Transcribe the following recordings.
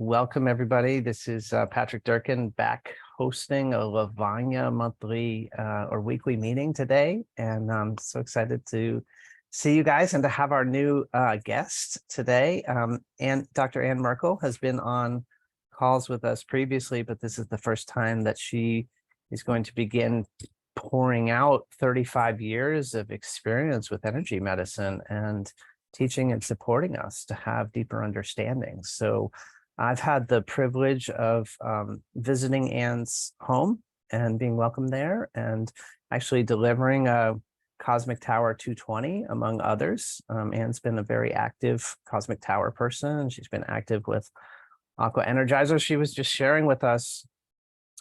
Welcome, everybody. This is Patrick Durkin back hosting a Lovonya monthly or weekly meeting today. And I'm so excited to see you guys and to have our new guest today. And Dr. Ann Merkel has been on calls with us previously, but this is the first time that she is going to begin pouring out 35 years of experience with energy medicine and teaching and supporting us to have deeper understanding. So I've had the privilege of visiting Ann's home and being welcomed there and actually delivering a Cosmic Tower 220, among others. Ann's been a very active Cosmic Tower person. She's been active with Aqua Energizer. She was just sharing with us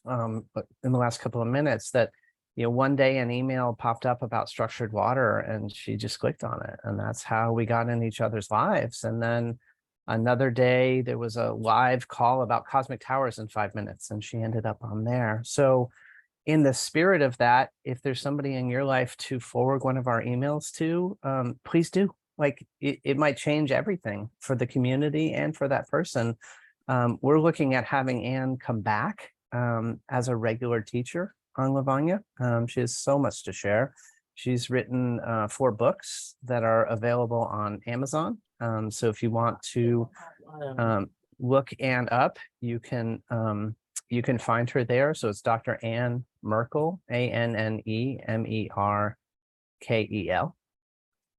in the last couple of minutes that, one day an email popped up about structured water and she just clicked on it. And that's how we got in each other's lives. And then another day, there was a live call about Cosmic Towers in 5 minutes, and she ended up on there. So in the spirit of that, if there's somebody in your life to forward one of our emails to, please do. Like it might change everything for the community and for that person. We're looking at having Ann come back as a regular teacher on Lovonya. She has so much to share. She's written 4 books that are available on Amazon. So if you want to look Ann up, you can find her there. So it's Dr. Ann Merkel, ANNEMERKEL.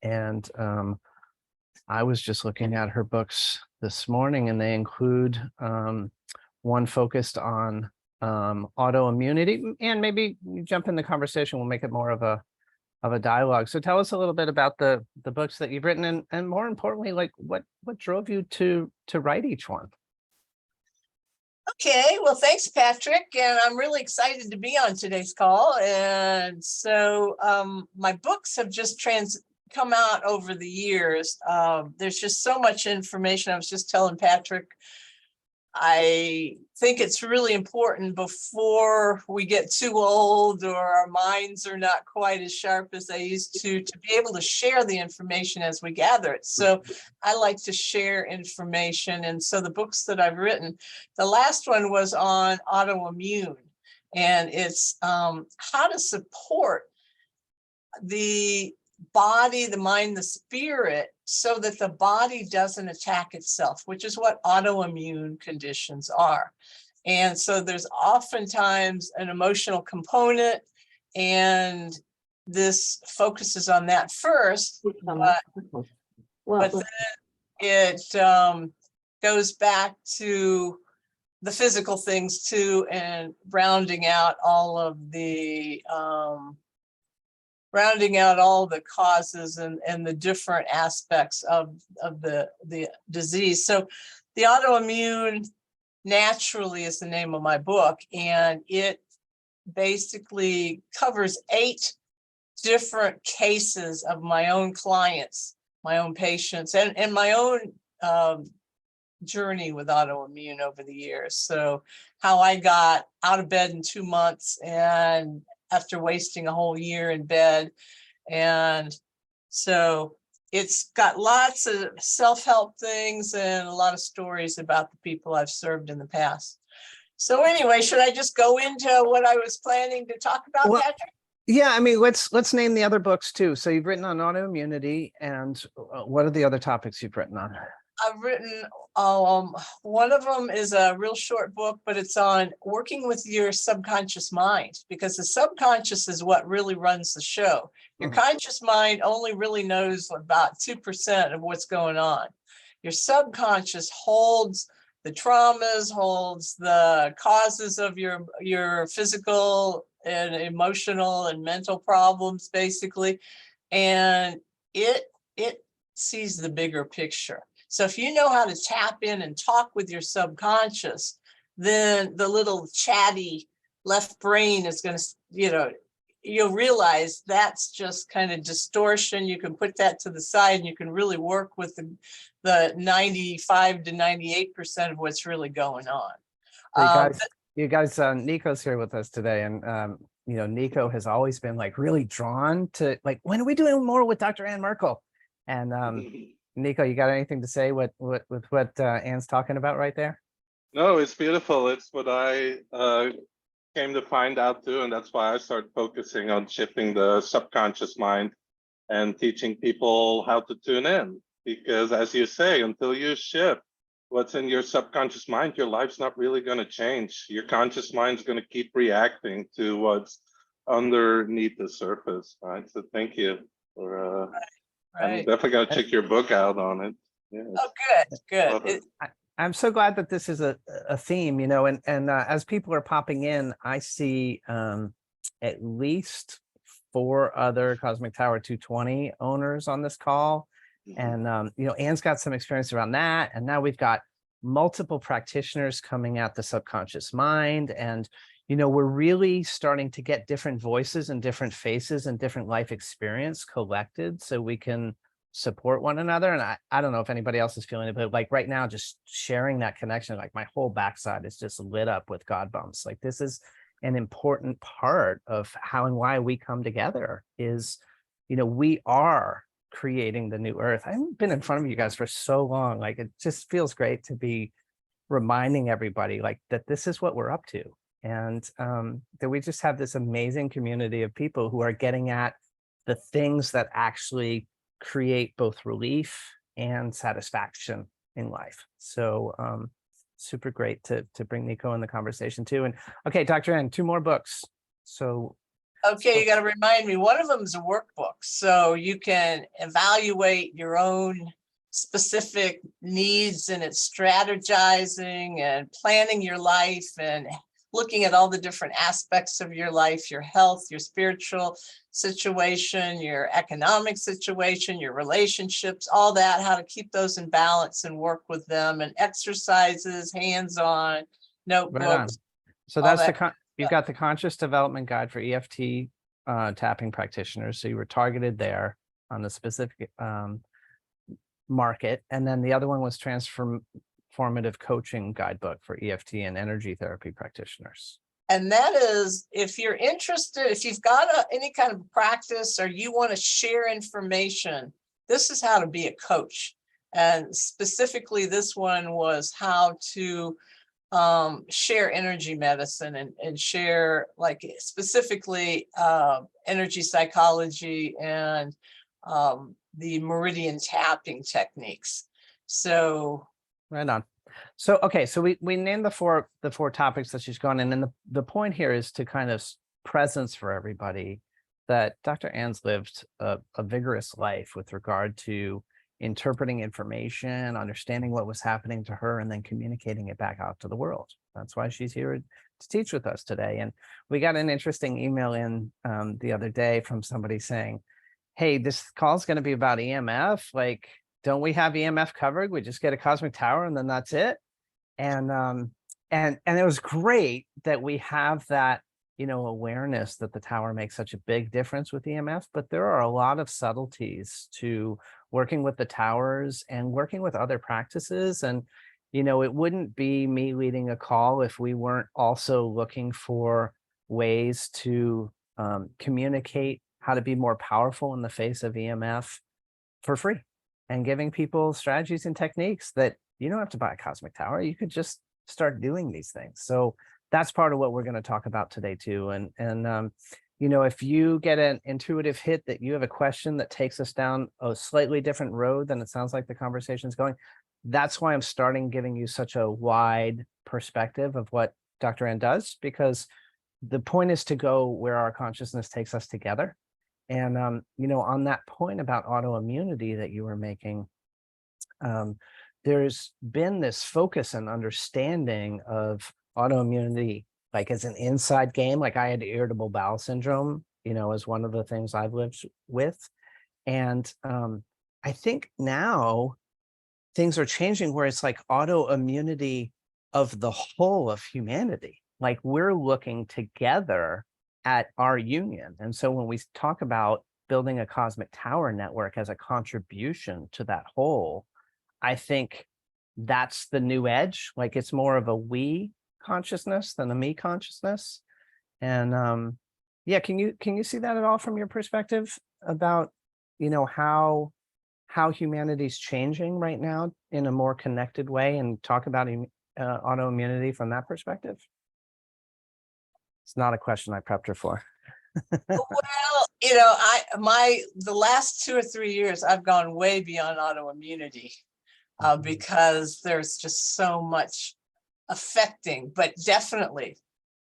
And I was just looking at her books this morning, and they include one focused on autoimmunity. And maybe you jump in the conversation, we'll make it more of a dialogue. So tell us a little bit about the books that you've written, and more importantly, like what drove you to write each one? Okay, well, thanks, Patrick. And I'm really excited to be on today's call. And so my books have just come out over the years. There's just so much information. I was just telling Patrick, I think it's really important before we get too old or our minds are not quite as sharp as they used to be able to share the information as we gather it. So I like to share information. And so the books that I've written, the last one was on autoimmune, and it's how to support the body, the mind, the spirit, so that the body doesn't attack itself, which is what autoimmune conditions are. And so there's oftentimes an emotional component, and this focuses on that first, but then it goes back to the physical things too, and rounding out all the causes and the different aspects of the disease. So the autoimmune naturally is the name of my book, and it basically covers 8 different cases of my own clients, my own patients, and my own journey with autoimmune over the years. So how I got out of bed in 2 months, and after wasting a whole year in bed. And so it's got lots of self-help things and a lot of stories about the people I've served in the past. So anyway, should I just go into what I was planning to talk about, Well, Patrick? Yeah, I mean, let's name the other books too. So you've written on autoimmunity, and what are the other topics you've written on? I've written, one of them is a real short book, but it's on working with your subconscious mind, because the subconscious is what really runs the show. Your conscious mind only really knows about 2% of what's going on. Your subconscious holds the traumas, holds the causes of your physical and emotional and mental problems, basically, and it sees the bigger picture. So if you know how to tap in and talk with your subconscious, then the little chatty left brain is going to, you'll realize that's just kind of distortion. You can put that to the side, and you can really work with the 95 to 98% of what's really going on. You guys, Nico's here with us today, and Nico has always been like really drawn to like, when are we doing more with Dr. Ann Merkel? And Nico, you got anything to say with what Ann's talking about right there? No, it's beautiful. It's what I came to find out too, and that's why I started focusing on shifting the subconscious mind and teaching people how to tune in. Because as you say, until you shift what's in your subconscious mind, your life's not really going to change. Your conscious mind's going to keep reacting to what's underneath the surface, right? So thank you for I'm Right. definitely going to check your book out on it. Yes. Oh, good, Love good. it. I'm so glad that this is a theme, and as people are popping in, I see at least 4 other Cosmic Tower 220 owners on this call. Mhm. And Anne's got some experience around that. And now we've got multiple practitioners coming at the subconscious mind. And we're really starting to get different voices and different faces and different life experience collected so we can support one another. And I don't know if anybody else is feeling it, but like right now, just sharing that connection, like my whole backside is just lit up with God bumps. Like this is an important part of how and why we come together is, we are creating the new earth. I haven't been in front of you guys for so long. Like it just feels great to be reminding everybody like that this is what we're up to. And that we just have this amazing community of people who are getting at the things that actually create both relief and satisfaction in life. So super great to bring Nico in the conversation too. And okay, Dr. N, 2 more books. So Okay, you got to remind me, one of them is a workbook, so you can evaluate your own specific needs, and it's strategizing and planning your life and looking at all the different aspects of your life, your health, your spiritual situation, your economic situation, your relationships, all that, how to keep those in balance and work with them, and exercises, hands-on, right on. notebooks, So all that's that. you've got the conscious development guide for EFT tapping practitioners. So you were targeted there on the specific market. And then the other one was transformative coaching guidebook for EFT and energy therapy practitioners. And that is, if you're interested, if you've got any kind of practice or you want to share information, this is how to be a coach. And specifically, this one was how to share energy medicine and share, like, specifically energy psychology and the meridian tapping techniques. So right on. So okay, so we named the four topics that she's gone in, and the point here is to kind of presence for everybody that Dr. Ann's lived a vigorous life with regard to interpreting information, understanding what was happening to her, and then communicating it back out to the world. That's why she's here to teach with us today. And we got an interesting email in the other day from somebody saying, hey, this call is going to be about EMF. Like, don't we have EMF covered? We just get a cosmic tower and then that's it. And it was great that we have that, awareness that the tower makes such a big difference with EMF, but there are a lot of subtleties to working with the towers and working with other practices. And, it wouldn't be me leading a call if we weren't also looking for ways to communicate how to be more powerful in the face of EMF for free, and giving people strategies and techniques that you don't have to buy a cosmic tower. You could just start doing these things. So that's part of what we're going to talk about today too. And if you get an intuitive hit that you have a question that takes us down a slightly different road than it sounds like the conversation's going, that's why I'm starting giving you such a wide perspective of what Dr. Ann does, because the point is to go where our consciousness takes us together. And, on that point about autoimmunity that you were making, there's been this focus and understanding of autoimmunity, like as an inside game. Like I had irritable bowel syndrome, as one of the things I've lived with. And I think now things are changing where it's like autoimmunity of the whole of humanity. Like we're looking together at our union. And so when we talk about building a cosmic tower network as a contribution to that whole, I think that's the new edge. Like it's more of a we consciousness than a me consciousness. And yeah, can you see that at all from your perspective about, how humanity's changing right now in a more connected way, and talk about autoimmunity from that perspective? It's not a question I prepped her for. Well, the last 2 or 3 years, I've gone way beyond autoimmunity because there's just so much affecting, but definitely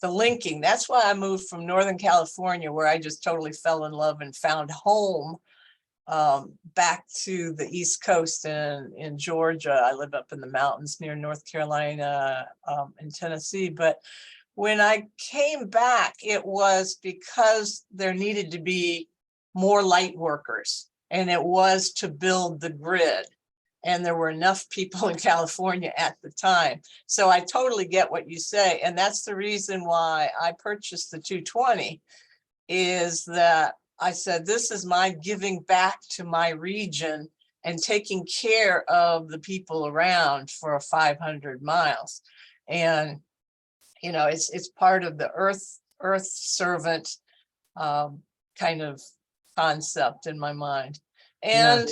the linking. That's why I moved from Northern California, where I just totally fell in love and found home, back to the East Coast in Georgia. I live up in the mountains near North Carolina, and Tennessee. But when I came back, it was because there needed to be more light workers, and it was to build the grid. And there were enough people in California at the time. So I totally get what you say. And that's the reason why I purchased the 220, is that I said, this is my giving back to my region and taking care of the people around for 500 miles. And, it's part of the earth servant kind of concept in my mind. And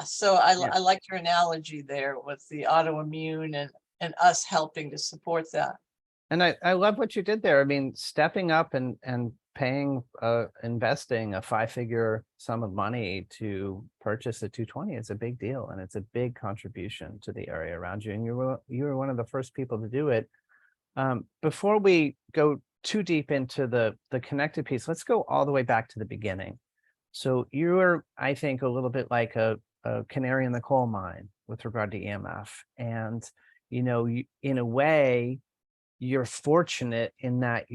so I like your analogy there with the autoimmune and us helping to support that. And I love what you did there. I mean, stepping up and paying, investing a 5-figure sum of money to purchase a 220 is a big deal, and it's a big contribution to the area around you. And you were one of the first people to do it. Before we go too deep into the connected piece, let's go all the way back to the beginning. So you're, I think, a little bit like a canary in the coal mine with regard to EMF. And, in a way, you're fortunate in that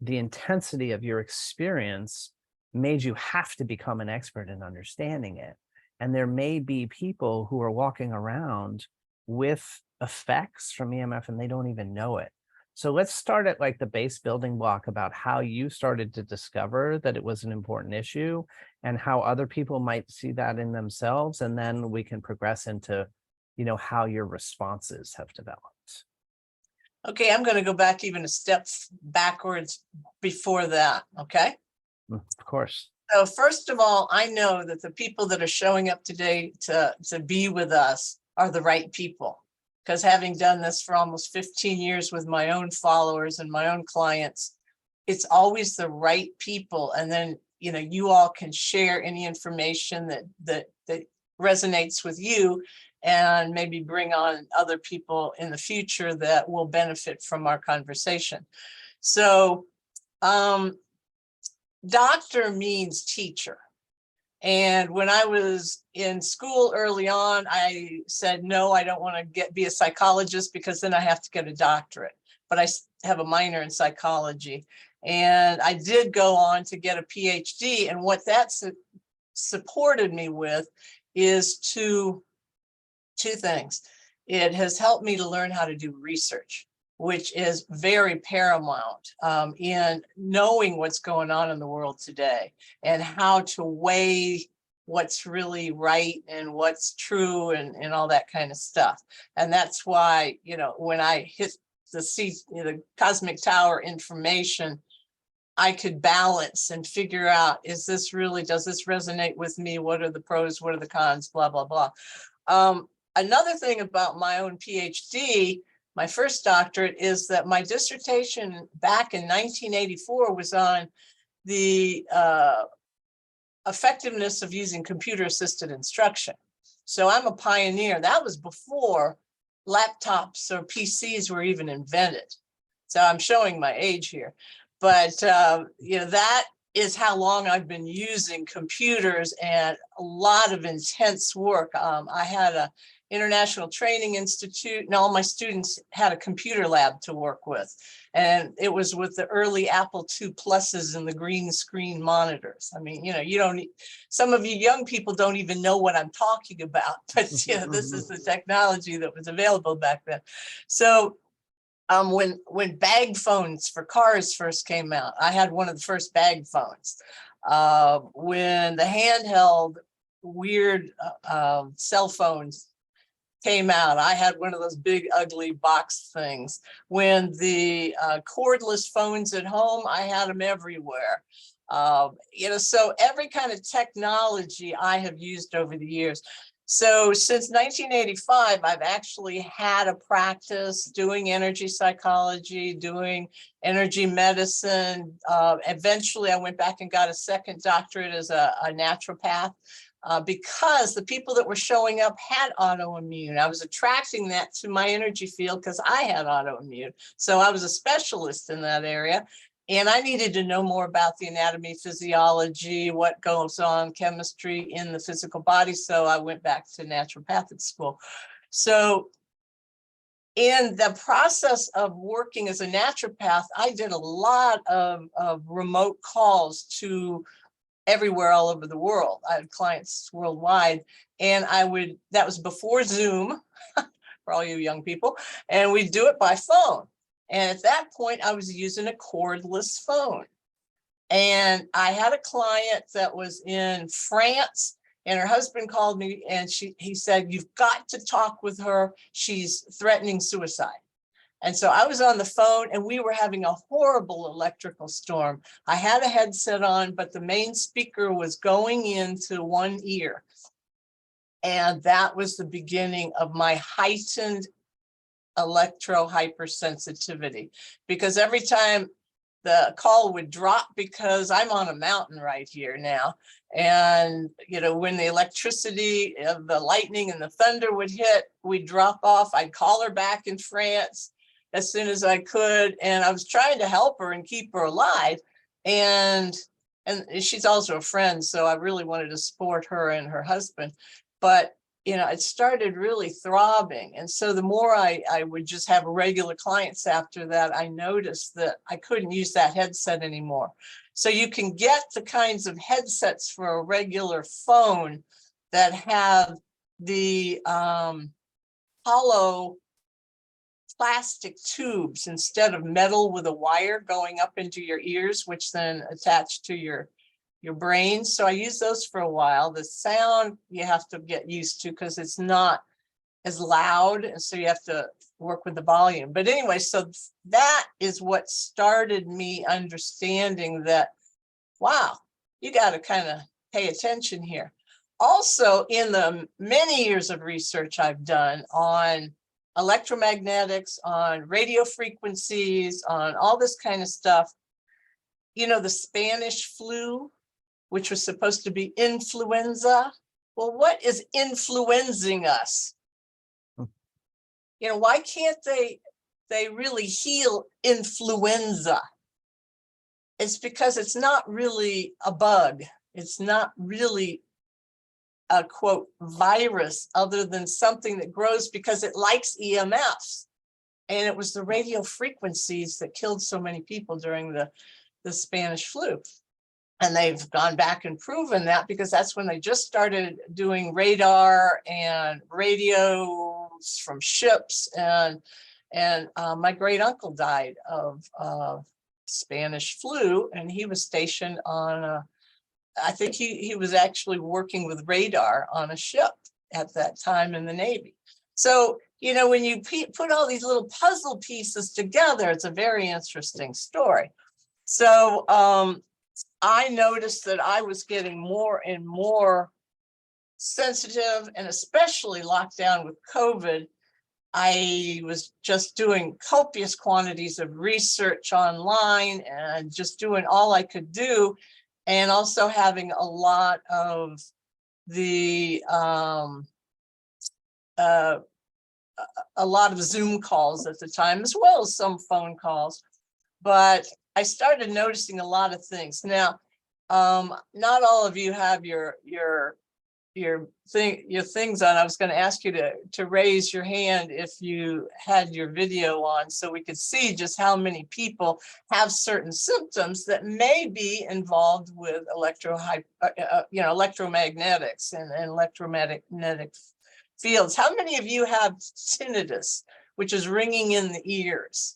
the intensity of your experience made you have to become an expert in understanding it. And there may be people who are walking around with effects from EMF and they don't even know it. So let's start at like the base building block about how you started to discover that it was an important issue and how other people might see that in themselves. And then we can progress into, how your responses have developed. Okay, I'm going to go back even a step backwards before that. Okay. Of course. So first of all, I know that the people that are showing up today to be with us are the right people. Because having done this for almost 15 years with my own followers and my own clients, it's always the right people. And then, you all can share any information that resonates with you and maybe bring on other people in the future that will benefit from our conversation. So, doctor means teacher. And when I was in school early on, I said, no, I don't want to be a psychologist because then I have to get a doctorate. But I have a minor in psychology. And I did go on to get a PhD. And what that supported me with is two things. It has helped me to learn how to do research, which is very paramount in knowing what's going on in the world today and how to weigh what's really right and what's true and all that kind of stuff. And that's why, when I hit the cosmic tower information, I could balance and figure out, does this resonate with me? What are the pros? What are the cons? Blah, blah, blah. Another thing about my own PhD, my first doctorate, is that my dissertation back in 1984 was on the effectiveness of using computer-assisted instruction. So I'm a pioneer. That was before laptops or PCs were even invented. So I'm showing my age here. But, that is how long I've been using computers, and a lot of intense work. I had a International Training Institute, and all my students had a computer lab to work with. And it was with the early Apple II Pluses and the green screen monitors. I mean, some of you young people don't even know what I'm talking about, but this is the technology that was available back then. So when bag phones for cars first came out, I had one of the first bag phones. When the handheld weird cell phones came out, I had one of those big ugly box things. When the cordless phones at home, I had them everywhere. So every kind of technology I have used over the years. So since 1985, I've actually had a practice doing energy psychology, doing energy medicine. Eventually, I went back and got a second doctorate as a naturopath because the people that were showing up had autoimmune. I was attracting that to my energy field because I had autoimmune. So I was a specialist in that area. And I needed to know more about the anatomy, physiology, what goes on, chemistry in the physical body. So I went back to naturopathic school. So in the process of working as a naturopath, I did a lot of remote calls to everywhere all over the world. I had clients worldwide, and that was before Zoom for all you young people, and we'd do it by phone. And at that point, I was using a cordless phone. And I had a client that was in France, and her husband called me, and he said, "You've got to talk with her. She's threatening suicide." And so I was on the phone, and we were having a horrible electrical storm. I had a headset on, but the main speaker was going into one ear. And that was the beginning of my heightened electro hypersensitivity, because every time the call would drop, because I'm on a mountain right here now, and when the electricity, the lightning and the thunder would hit, we'd drop off. I'd call her back in France as soon as I could, and I was trying to help her and keep her alive, and she's also a friend, so I really wanted to support her and her husband. But it started really throbbing. And so the more I would just have regular clients after that, I noticed that I couldn't use that headset anymore. So you can get the kinds of headsets for a regular phone that have the hollow plastic tubes instead of metal with a wire going up into your ears, which then attach to your brain. So I used those for a while. The sound you have to get used to because it's not as loud, and so you have to work with the volume. But anyway, so that is what started me understanding that, wow, you got to kind of pay attention here. Also, in the many years of research I've done on electromagnetics, on radio frequencies, on all this kind of stuff, the Spanish flu, which was supposed to be influenza. Well, what is influenzing us? Why can't they really heal influenza? It's because it's not really a bug. It's not really a quote virus, other than something that grows because it likes EMFs. And it was the radio frequencies that killed so many people during the Spanish flu. And they've gone back and proven that, because that's when they just started doing radar and radios from ships. And my great uncle died of Spanish flu, and he was stationed on I think he was actually working with radar on a ship at that time in the Navy. So, when you put all these little puzzle pieces together, it's a very interesting story. So, I noticed that I was getting more and more sensitive, and especially locked down with COVID. I was just doing copious quantities of research online and just doing all I could do, and also having a lot of the a lot of Zoom calls at the time, as well as some phone calls. But I started noticing a lot of things. Now, not all of you have your things on. I was going to ask you to raise your hand if you had your video on, so we could see just how many people have certain symptoms that may be involved with electromagnetics and electromagnetic fields. How many of you have tinnitus, which is ringing in the ears?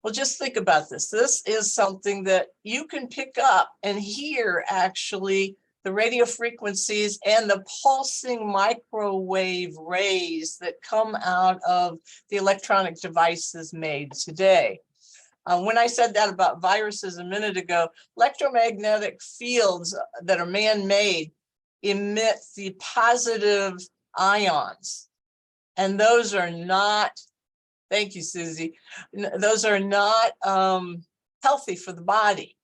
Well, just think about this. This is something that you can pick up and hear, actually, the radio frequencies and the pulsing microwave rays that come out of the electronic devices made today. When I said that about viruses a minute ago, electromagnetic fields that are man-made emit the positive ions. And those are not, thank you, Susie, those are not healthy for the body.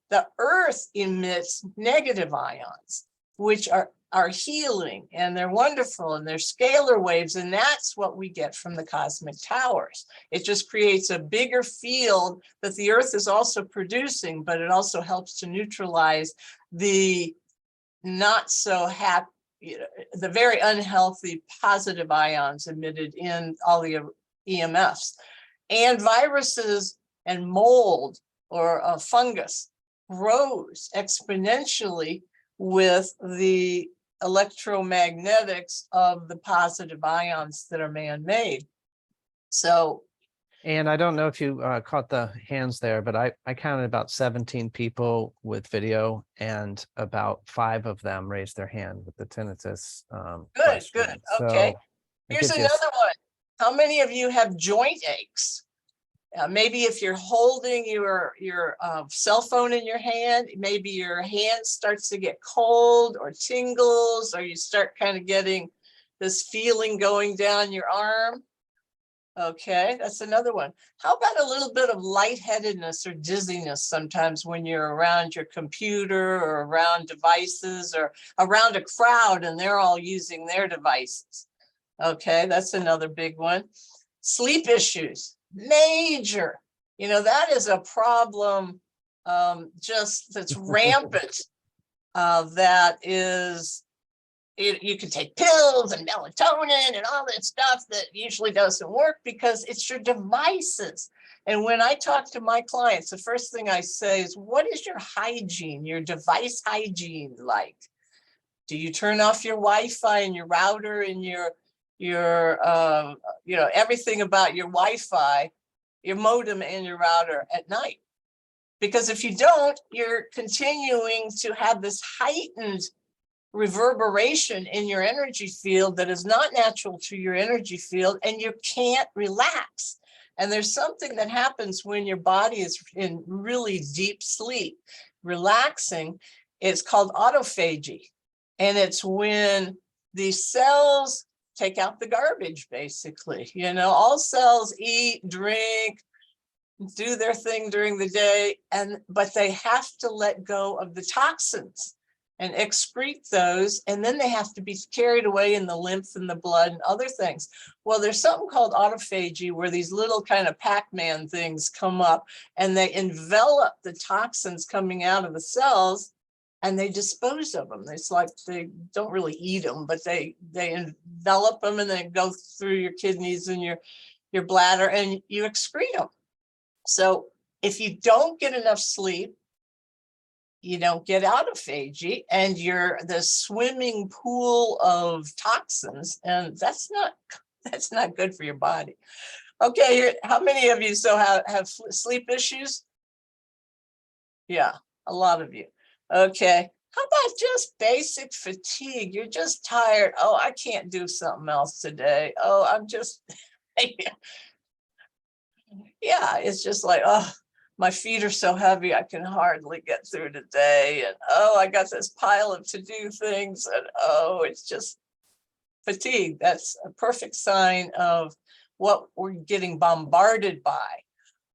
The earth emits negative ions, which are healing, and they're wonderful, and they're scalar waves, and that's what we get from the cosmic towers. It just creates a bigger field that the earth is also producing, but it also helps to neutralize the not so happy, the very unhealthy positive ions emitted in all the EMFs. And viruses and mold or fungus grows exponentially with the electromagnetics of the positive ions that are man-made. So, and I don't know if you caught the hands there, but I counted about 17 people with video, and about 5 of them raised their hand with the tinnitus. good, good. Okay. Here's another one. How many of you have joint aches? Maybe if you're holding your cell phone in your hand, maybe your hand starts to get cold or tingles, or you start kind of getting this feeling going down your arm. Okay, that's another one. How about a little bit of lightheadedness or dizziness sometimes when you're around your computer or around devices or around a crowd and they're all using their devices? Okay, that's another big one. Sleep issues, major. You know, that is a problem just that's rampant. That is, you can take pills and melatonin and all that stuff that usually doesn't work because it's your devices. And when I talk to my clients, the first thing I say is, what is your hygiene, your device hygiene like? Do you turn off your Wi-Fi and your router and your you know, everything about your Wi-Fi, your modem and your router at night? Because if you don't, you're continuing to have this heightened reverberation in your energy field that is not natural to your energy field, and you can't relax. And there's something that happens when your body is in really deep sleep, relaxing. It's called autophagy. And it's when the cells take out the garbage, basically. You know, all cells eat, drink, do their thing during the day, but they have to let go of the toxins and excrete those, and then they have to be carried away in the lymph and the blood and other things. Well, there's something called autophagy where these little kind of Pac-Man things come up and they envelop the toxins coming out of the cells and they dispose of them. It's like they don't really eat them, but they envelop them and then go through your kidneys and your bladder and you excrete them. So if you don't get enough sleep, you don't get autophagy, and you're the swimming pool of toxins, and that's not good for your body. Okay, how many of you have sleep issues? Yeah, a lot of you. Okay, how about just basic fatigue? You're just tired. Oh, I can't do something else today. Oh, I'm just, yeah, it's just like, oh, my feet are so heavy, I can hardly get through the day. And oh, I got this pile of to-do things. And oh, it's just fatigue. That's a perfect sign of what we're getting bombarded by.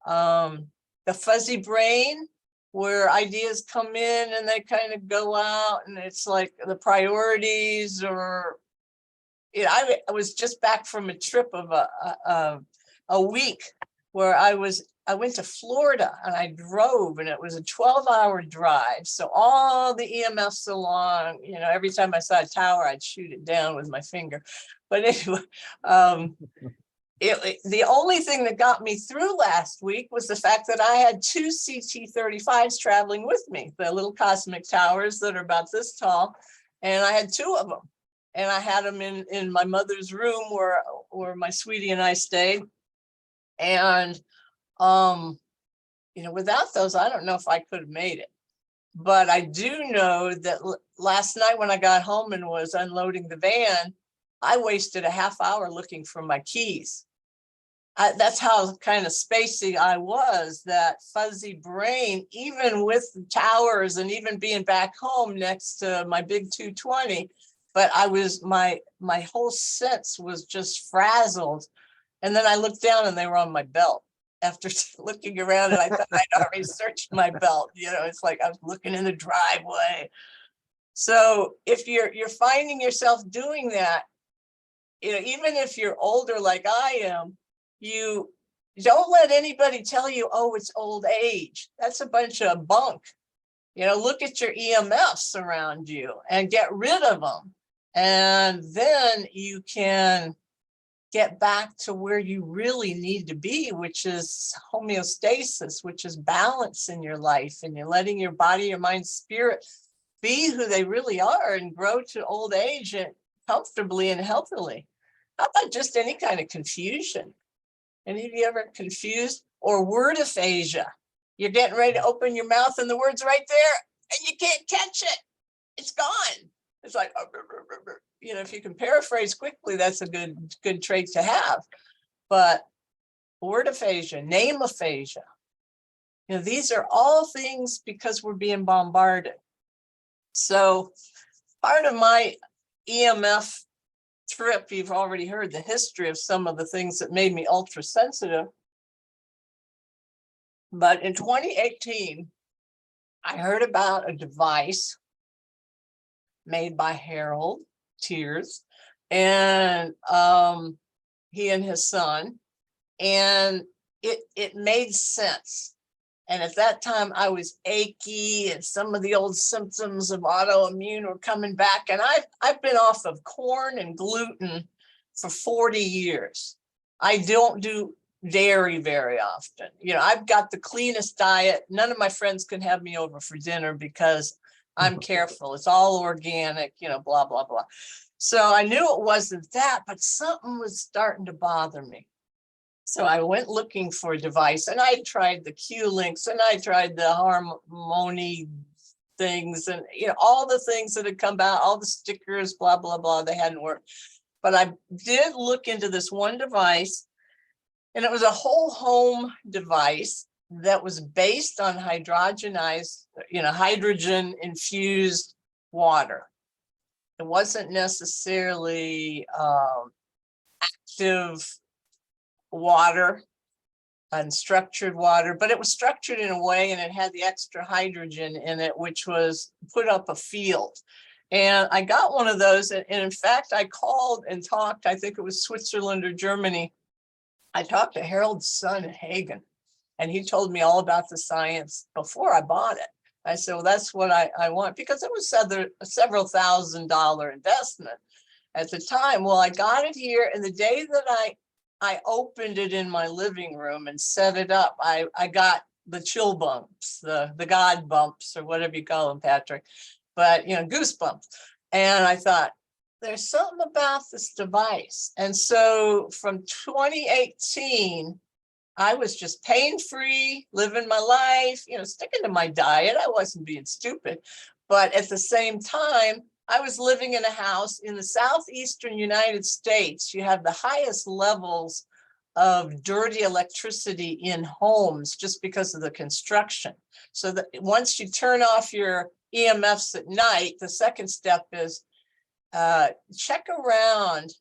The fuzzy brain, where ideas come in and they kind of go out, and it's like the priorities, or you know, I was just back from a trip of a week where I went to Florida and I drove, and it was a 12-hour drive. So all the EMFs along, you know, every time I saw a tower, I'd shoot it down with my finger. But anyway, the only thing that got me through last week was the fact that I had 2 CT35s traveling with me, the little cosmic towers that are about this tall. And I had 2 of them. And I had them in my mother's room where my sweetie and I stayed. And you know, without those, I don't know if I could have made it. But I do know that last night when I got home and was unloading the van, I wasted a half hour looking for my keys. that's how kind of spacey I was, that fuzzy brain, even with the towers and even being back home next to my big 220. But I was, my whole sense was just frazzled. And then I looked down and they were on my belt after looking around, and I thought I'd already searched my belt. You know, it's like I was looking in the driveway. So if you're finding yourself doing that, you know, even if you're older like I am, you don't let anybody tell you, oh, it's old age. That's a bunch of bunk. You know, look at your EMFs around you and get rid of them. And then you can get back to where you really need to be, which is homeostasis, which is balance in your life. And you're letting your body, your mind, spirit be who they really are and grow to old age and comfortably and healthily. How about just any kind of confusion? Any of you ever confused? Or word aphasia? You're getting ready to open your mouth and the word's right there and you can't catch it. It's gone. It's like, you know, if you can paraphrase quickly, that's a good trait to have. But word aphasia, name aphasia, you know, these are all things because we're being bombarded. So part of my EMF trip, you've already heard the history of some of the things that made me ultra sensitive. But in 2018, I heard about a device made by Harold Tears, and he and his son, and it made sense. And at that time I was achy and some of the old symptoms of autoimmune were coming back. And I've been off of corn and gluten for 40 years. I don't do dairy very often. You know, I've got the cleanest diet. None of my friends can have me over for dinner because I'm careful. It's all organic, you know, blah, blah, blah. So I knew it wasn't that, but something was starting to bother me. So I went looking for a device, and I tried the Q-links and I tried the harmonic things and, you know, all the things that had come out, all the stickers, blah, blah, blah, they hadn't worked. But I did look into this one device, and it was a whole home device that was based on hydrogenized, you know, hydrogen infused water. It wasn't necessarily active water, unstructured water, but it was structured in a way, and it had the extra hydrogen in it, which was put up a field. And I got one of those. And in fact, I called and talked, I think it was Switzerland or Germany. I talked to Harold's son, Hagen, and he told me all about the science before I bought it. I said, well, that's what I want, because it was a several $1,000 investment at the time. Well, I got it here, and the day that I opened it in my living room and set it up, I got the chill bumps, the God bumps, or whatever you call them, Patrick, but, you know, goosebumps. And I thought, there's something about this device. And so from 2018, I was just pain-free, living my life, you know, sticking to my diet. I wasn't being stupid, but at the same time, I was living in a house in the southeastern United States. You have the highest levels of dirty electricity in homes just because of the construction. So that once you turn off your EMFs at night, the second step is check around.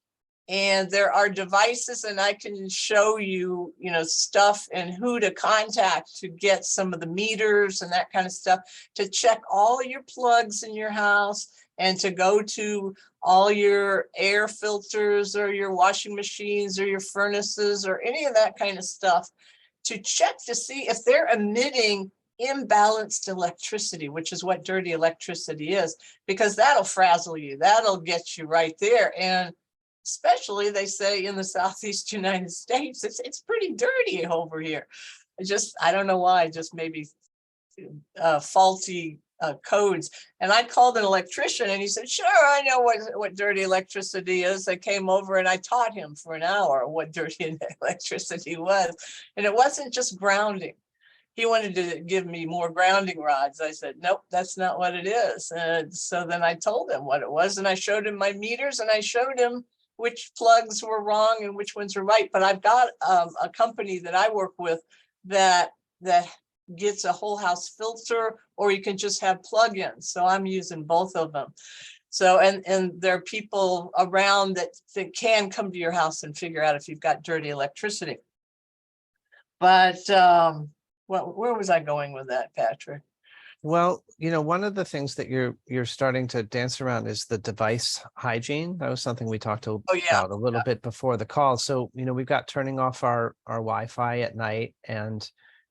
And there are devices, and I can show you, you know, stuff and who to contact to get some of the meters and that kind of stuff, to check all your plugs in your house, and to go to all your air filters or your washing machines or your furnaces or any of that kind of stuff, to check to see if they're emitting imbalanced electricity, which is what dirty electricity is, because that'll frazzle you. That'll get you right there. And especially, they say, in the Southeast United States, it's pretty dirty over here. I don't know why, just maybe faulty codes. And I called an electrician, and he said, sure, I know what dirty electricity is. I came over and I taught him for an hour what dirty electricity was. And it wasn't just grounding. He wanted to give me more grounding rods. I said, nope, that's not what it is. And so then I told him what it was, and I showed him my meters, and I showed him which plugs were wrong and which ones were right. But I've got a company that I work with that gets a whole house filter, or you can just have plug-ins. So I'm using both of them. So, and there are people around that can come to your house and figure out if you've got dirty electricity. But where was I going with that, Patrick? Well, one of the things that you're starting to dance around is the device hygiene. That was something we talked about a little bit before the call. So, we've got turning off our Wi-Fi at night and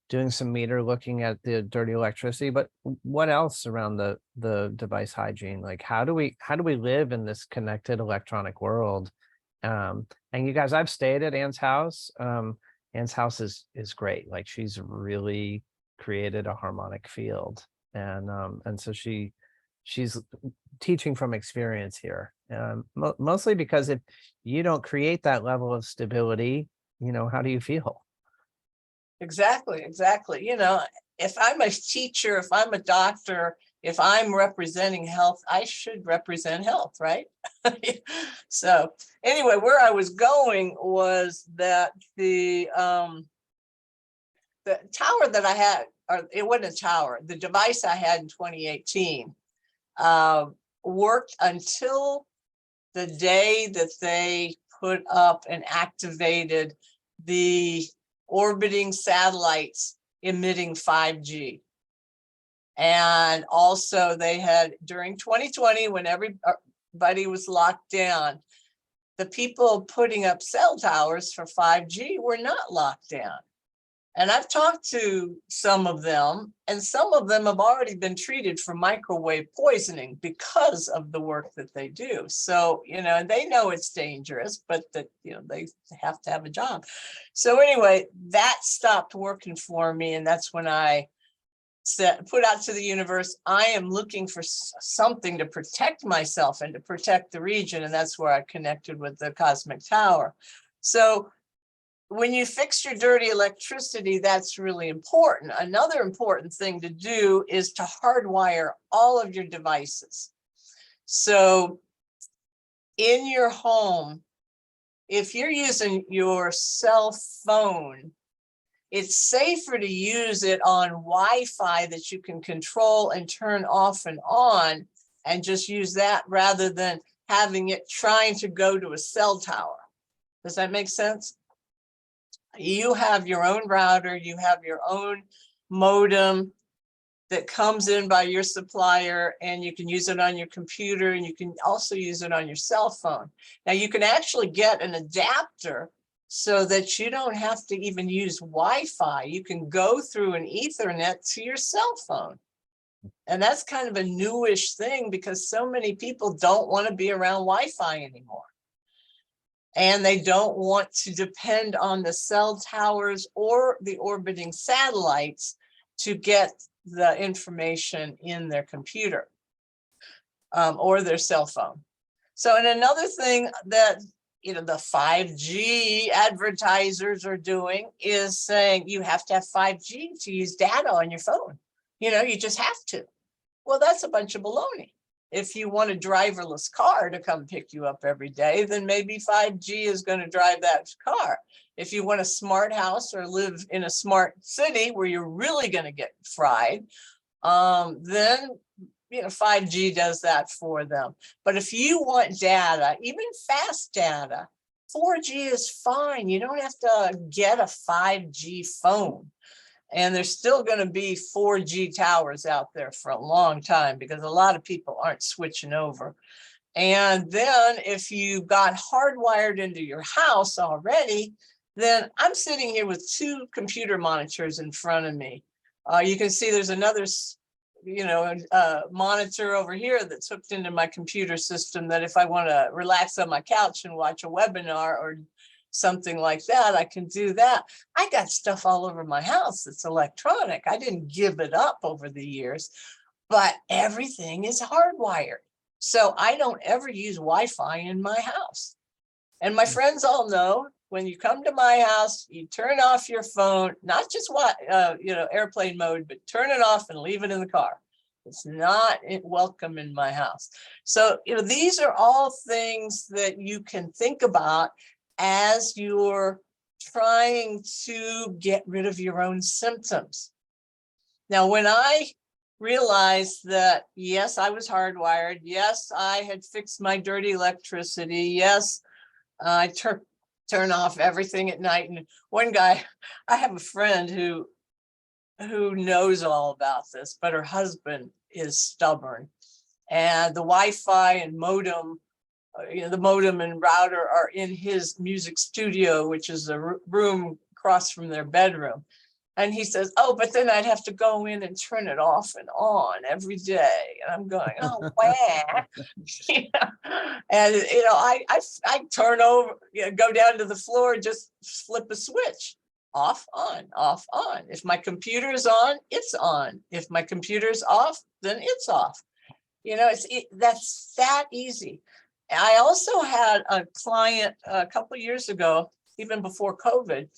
doing some meter looking at the dirty electricity. But what else around the device hygiene? Like, how do we live in this connected electronic world? And you guys, I've stayed at Anne's house. Anne's house is great. Like, she's really created a harmonic field. And so she's teaching from experience here, mostly because if you don't create that level of stability, how do you feel? Exactly. If I'm a teacher, if I'm a doctor, if I'm representing health, I should represent health, right? So anyway, where I was going was that the tower that I had, or it wasn't a tower, the device I had in 2018 worked until the day that they put up and activated the orbiting satellites emitting 5G. And also they had, during 2020, when everybody was locked down, the people putting up cell towers for 5G were not locked down. And I've talked to some of them, and some of them have already been treated for microwave poisoning because of the work that they do. So, and they know it's dangerous, but that, they have to have a job. So anyway, that stopped working for me. And that's when I put out to the universe, I am looking for something to protect myself and to protect the region. And that's where I connected with the Cosmic Tower. So when you fix your dirty electricity, that's really important. Another important thing to do is to hardwire all of your devices. So in your home, if you're using your cell phone, it's safer to use it on Wi-Fi that you can control and turn off and on, and just use that rather than having it trying to go to a cell tower. Does that make sense? You have your own router, you have your own modem that comes in by your supplier, and you can use it on your computer, and you can also use it on your cell phone. Now you can actually get an adapter so that you don't have to even use Wi-Fi. You can go through an Ethernet to your cell phone. And that's kind of a newish thing because so many people don't want to be around Wi-Fi anymore. And they don't want to depend on the cell towers or the orbiting satellites to get the information in their computer or their cell phone. So, and another thing that the 5G advertisers are doing is saying you have to have 5G to use data on your phone. You just have to. Well, that's a bunch of baloney. If you want a driverless car to come pick you up every day, then maybe 5G is going to drive that car. If you want a smart house or live in a smart city where you're really going to get fried, then 5G does that for them. But if you want data, even fast data, 4G is fine. You don't have to get a 5G phone. And there's still going to be 4G towers out there for a long time because a lot of people aren't switching over. And then if you got hardwired into your house already, then I'm sitting here with 2 computer monitors in front of me. You can see there's another, monitor over here that's hooked into my computer system that if I want to relax on my couch and watch a webinar or something like that, I can do that. I got stuff all over my house that's electronic. I didn't give it up over the years, but everything is hardwired. So I don't ever use Wi-Fi in my house. And my friends all know when you come to my house, you turn off your phone, not just airplane mode, but turn it off and leave it in the car. It's not welcome in my house. So, these are all things that you can think about as you're trying to get rid of your own symptoms. Now, when I realized that, yes, I was hardwired. Yes, I had fixed my dirty electricity. Yes, I turn off everything at night. And one guy, I have a friend who knows all about this, but her husband is stubborn. And the Wi-Fi and modem, the modem and router are in his music studio, which is a room across from their bedroom. And he says, oh, but then I'd have to go in and turn it off and on every day. And I'm going, oh, wow. And, I turn over, go down to the floor, just flip a switch. Off, on, off, on. If my computer is on, it's on. If my computer is off, then it's off. That's that easy. I also had a client a couple of years ago, even before COVID,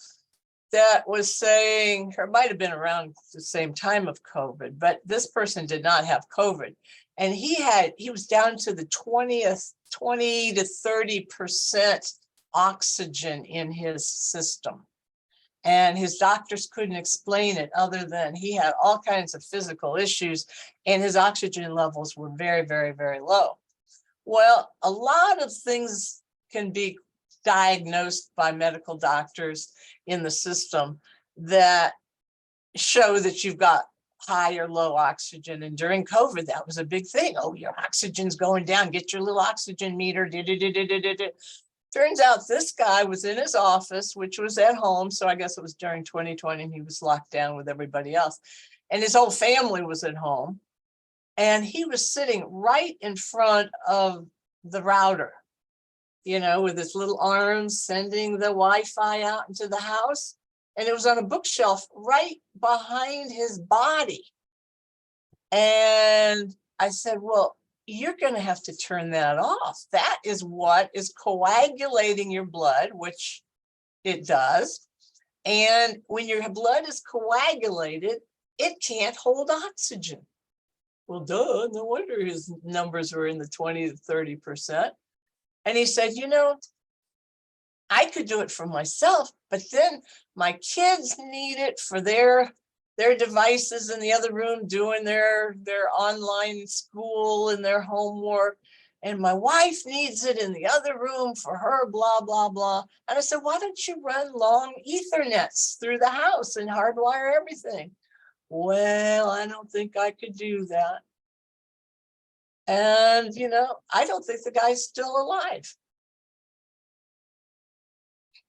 that was saying, or it might have been around the same time of COVID, but this person did not have COVID. And he was down to the 20 to 30% oxygen in his system. And his doctors couldn't explain it other than he had all kinds of physical issues and his oxygen levels were very, very, very low. Well, a lot of things can be diagnosed by medical doctors in the system that show that you've got high or low oxygen. And during COVID, that was a big thing. Oh, your oxygen's going down. Get your little oxygen meter. Turns out this guy was in his office, which was at home. So I guess it was during 2020 and he was locked down with everybody else. And his whole family was at home. And he was sitting right in front of the router, with his little arms sending the Wi-Fi out into the house. And it was on a bookshelf right behind his body. And I said, well, you're going to have to turn that off. That is what is coagulating your blood, which it does. And when your blood is coagulated, it can't hold oxygen. Well, duh, no wonder his numbers were in the 20 to 30%. And he said, I could do it for myself, but then my kids need it for their devices in the other room doing their online school and their homework. And my wife needs it in the other room for her, blah, blah, blah. And I said, why don't you run long Ethernets through the house and hardwire everything? Well, I don't think I could do that. And, I don't think the guy's still alive.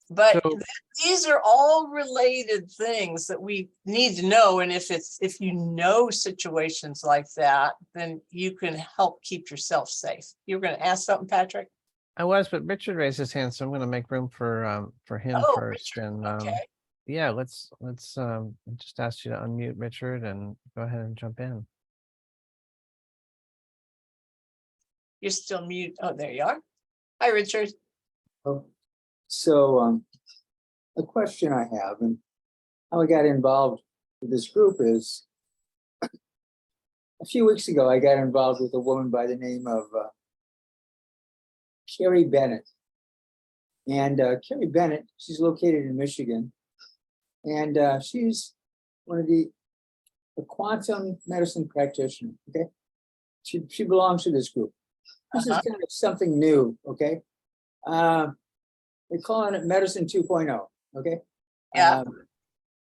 But So- these are all related things that we need to know. And if you know situations like that, then you can help keep yourself safe. You were going to ask something, Patrick? I was, but Richard raised his hand, so I'm going to make room for him Oh, first. Richard, And okay. yeah, let's just ask you to unmute Richard and go ahead and jump in. You're still mute. Oh, there you are. Hi, Richard. Oh, so a question I have and how I got involved with this group is a few weeks ago, I got involved with a woman by the name of Carrie Bennett. And Carrie Bennett, she's located in Michigan. And she's one of the quantum medicine practitioner, okay? She belongs to this group. This is kind of something new, okay? They're calling it Medicine 2.0, okay? Yeah.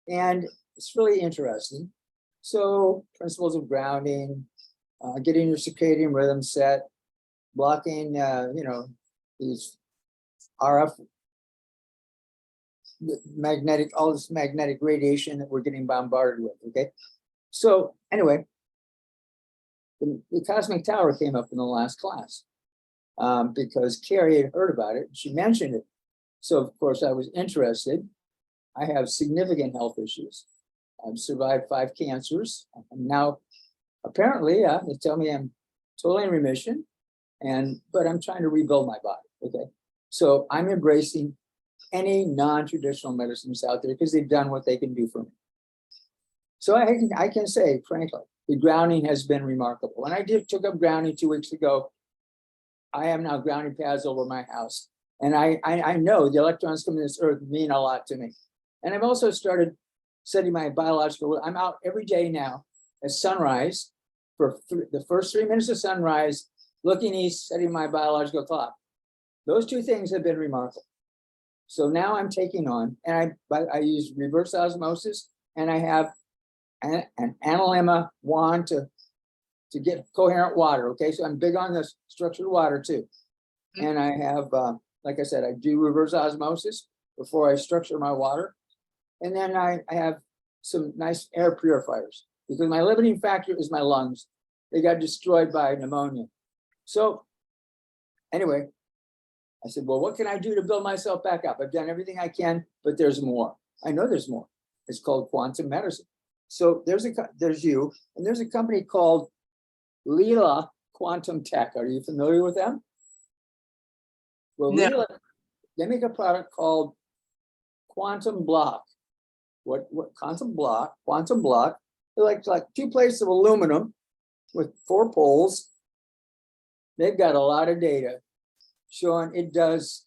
And it's really interesting. So principles of grounding, getting your circadian rhythm set, blocking, these RF, magnetic, all this magnetic radiation that we're getting bombarded with, okay? So anyway, the cosmic tower came up in the last class because Carrie had heard about it. She mentioned it. So of course I was interested. I have significant health issues. I've survived 5 cancers. And now apparently they tell me I'm totally in remission, but I'm trying to rebuild my body, okay? So I'm embracing any non-traditional medicines out there because they've done what they can do for me. So I can say, frankly, the grounding has been remarkable. When I took up grounding 2 weeks ago, I have now grounding pads over my house. And I know the electrons coming to this earth mean a lot to me. And I've also started studying my biological. I'm out every day now at sunrise for the first 3 minutes of sunrise, looking east, studying my biological clock. Those two things have been remarkable. So now I'm taking on, and I use reverse osmosis, and I have an analemma wand to get coherent water. Okay, so I'm big on this structured water too. And I have, like I said, I do reverse osmosis before I structure my water. And then I have some nice air purifiers, because my limiting factor is my lungs. They got destroyed by pneumonia. So anyway, I said, well, what can I do to build myself back up? I've done everything I can, but there's more. I know there's more. It's called quantum medicine. So there's you, and there's a company called Lila Quantum Tech. Are you familiar with them? Well, No. Lila, they make a product called Quantum Block. What Quantum Block? Quantum Block. They're like 2 plates of aluminum with 4 poles. They've got a lot of data showing it does.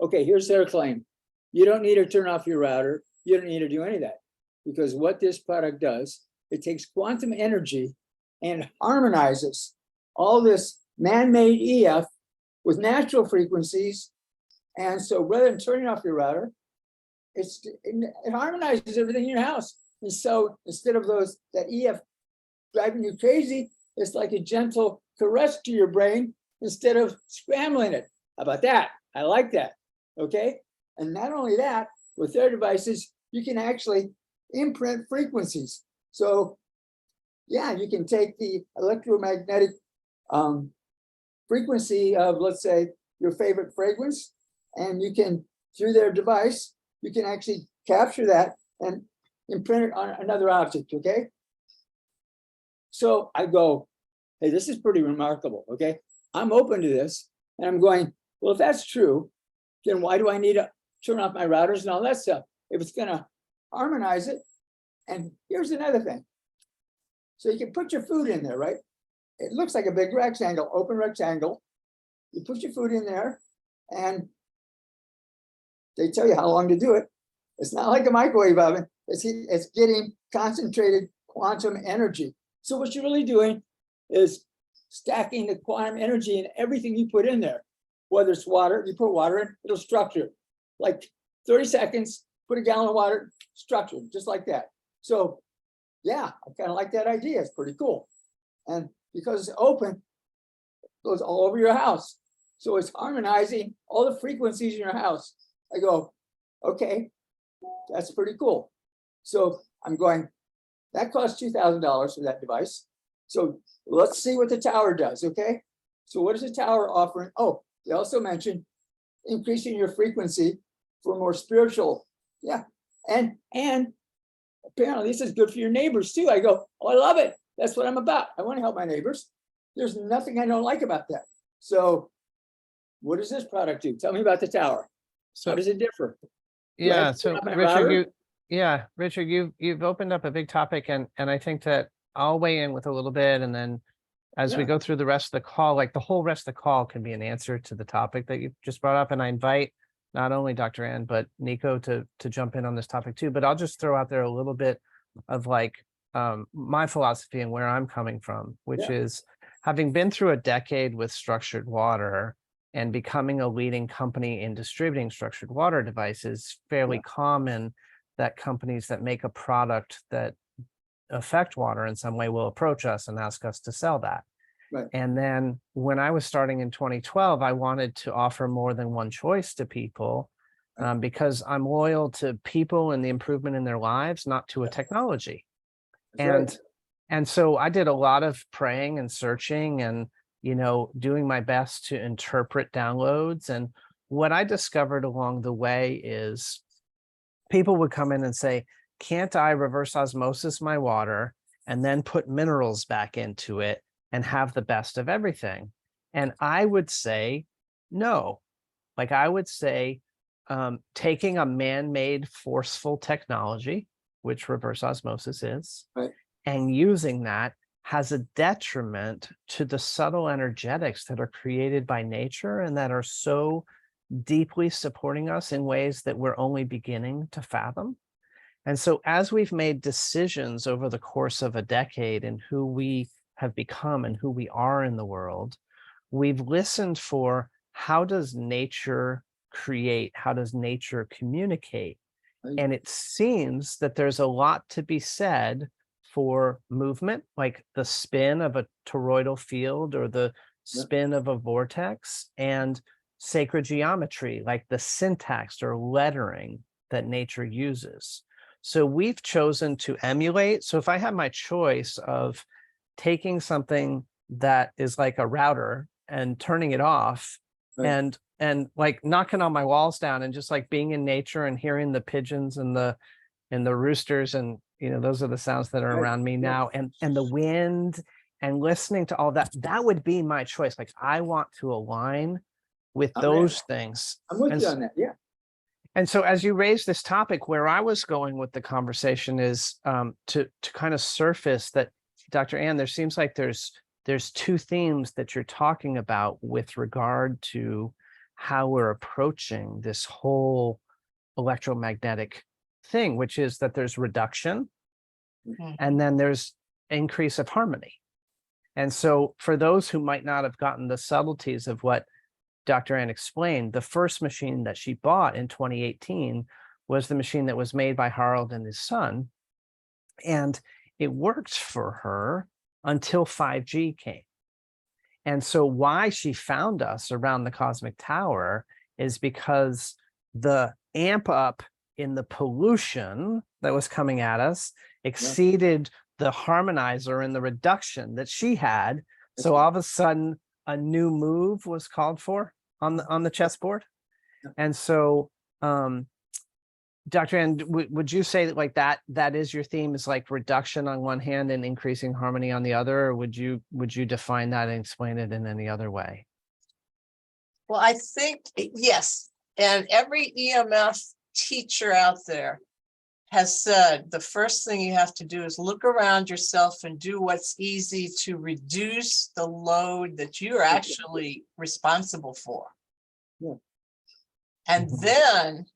Okay, here's their claim. You don't need to turn off your router. You don't need to do any of that, because what this product does, it takes quantum energy and harmonizes all this man-made EF with natural frequencies. And so rather than turning off your router, it harmonizes everything in your house. And so instead of that EF driving you crazy, it's like a gentle caress to your brain instead of scrambling it. How about that? I like that. Okay. And not only that, with their devices, you can actually imprint frequencies. So yeah, you can take the electromagnetic frequency of, let's say, your favorite fragrance, and you can, through their device, you can actually capture that and imprint it on another object. Okay. So I go, hey, this is pretty remarkable. Okay. I'm open to this. And I'm going, well, if that's true, then why do I need to turn off my routers and all that stuff if it's going to harmonize it? And here's another thing. So you can put your food in there, right? It looks like a big rectangle, open rectangle. You put your food in there and they tell you how long to do it. It's not like a microwave oven. It's getting concentrated quantum energy. So what you're really doing is stacking the quantum energy in everything you put in there. Whether it's water, you put water in, it'll structure. Like 30 seconds, put a gallon of water, structure, just like that. So yeah, I kind of like that idea. It's pretty cool. And because it's open, it goes all over your house. So it's harmonizing all the frequencies in your house. I go, okay, that's pretty cool. So I'm going, that costs $2,000 for that device. So let's see what the tower does, okay? So what is the tower offering? Oh, they also mentioned increasing your frequency for more spiritual. Yeah, and apparently this is good for your neighbors too. I go, oh, I love it. That's what I'm about. I want to help my neighbors. There's nothing I don't like about that. So what does this product do? Tell me about the tower. So how does it differ? yeah, so Richard, router? Richard, you've opened up a big topic, and I think that I'll weigh in with a little bit, and then as we go through the rest of the call, like the whole rest of the call can be an answer to the topic that you just brought up. And I invite not only Dr. Ann, but Nico to jump in on this topic too. But I'll just throw out there a little bit of like my philosophy and where I'm coming from, which is having been through a decade with structured water and becoming a leading company in distributing structured water devices. Fairly common that companies that make a product that affect water in some way will approach us and ask us to sell that. Right. And then when I was starting in 2012, I wanted to offer more than one choice to people because I'm loyal to people and the improvement in their lives, not to a technology. And so I did a lot of praying and searching and, you know, doing my best to interpret downloads. And what I discovered along the way is people would come in and say, can't I reverse osmosis my water and then put minerals back into it and have the best of everything? And I would say, no. Like I would say, taking a man-made forceful technology, which reverse osmosis is, and using that has a detriment to the subtle energetics that are created by nature and that are so deeply supporting us in ways that we're only beginning to fathom. And so as we've made decisions over the course of a decade in who we have become and who we are in the world, we've listened for how does nature create, how does nature communicate? Right. And it seems that there's a lot to be said for movement, like the spin of a toroidal field or the spin of a vortex, and sacred geometry, like the syntax or lettering that nature uses. So we've chosen to emulate. So if I had my choice of taking something that is like a router and turning it off, Right. and like knocking all my walls down and just like being in nature and hearing the pigeons and the roosters, and those are the sounds that are Right. around me now, and the wind, and listening to all that, that would be my choice. Like I want to align with I'm those things. I'm with And you on that. Yeah. And so as you raise this topic, where I was going with the conversation is to kind of surface that, Dr. Ann, there seems like there's two themes that you're talking about with regard to how we're approaching this whole electromagnetic thing, which is that there's reduction and then there's increase of harmony. And so for those who might not have gotten the subtleties of what Dr. Ann explained, the first machine that she bought in 2018 was the machine that was made by Harold and his son. And it worked for her until 5G came. And so why she found us around the cosmic tower is because the amp up in the pollution that was coming at us exceeded the harmonizer and the reduction that she had. So all of a sudden, a new move was called for on the chessboard. And so, Dr. Ann, would you say that like that is your theme, is like reduction on one hand and increasing harmony on the other, or would you define that and explain it in any other way? Well, I think, yes. And every EMF teacher out there has said the first thing you have to do is look around yourself and do what's easy to reduce the load that you're actually responsible for. Yeah. And then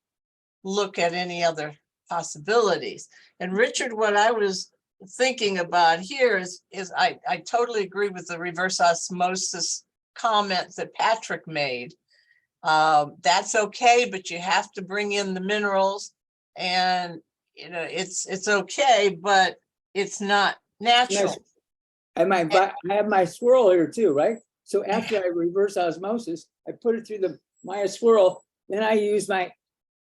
look at any other possibilities. And Richard, what I was thinking about here is I totally agree with the reverse osmosis comment that Patrick made. That's okay, but you have to bring in the minerals, and it's okay, but it's not natural. I have my swirl here too, right? So after I reverse osmosis, I put it through the Maya swirl, then I use my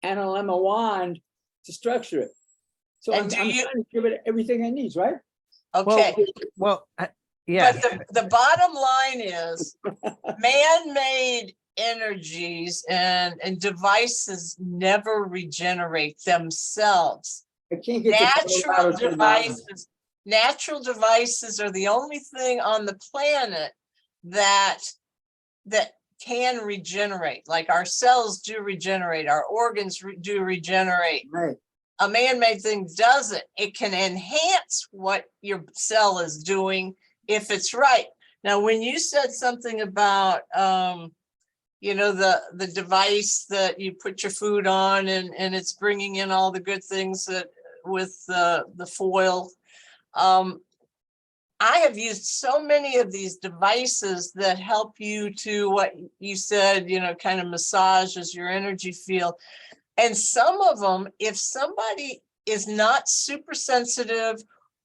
analemma wand to structure it. So I'm trying to give it everything it needs, right? Okay. Yeah. But the bottom line is man-made energies and devices never regenerate themselves. I can't get Natural devices are the only thing on the planet that can regenerate. Like our cells do regenerate, our organs do regenerate. Right. A man-made thing doesn't. It can enhance what your cell is doing if it's right. Now, when you said something about the device that you put your food on and it's bringing in all the good things that with the foil. I have used so many of these devices that help you to what you said, kind of massages your energy field. And some of them, if somebody is not super sensitive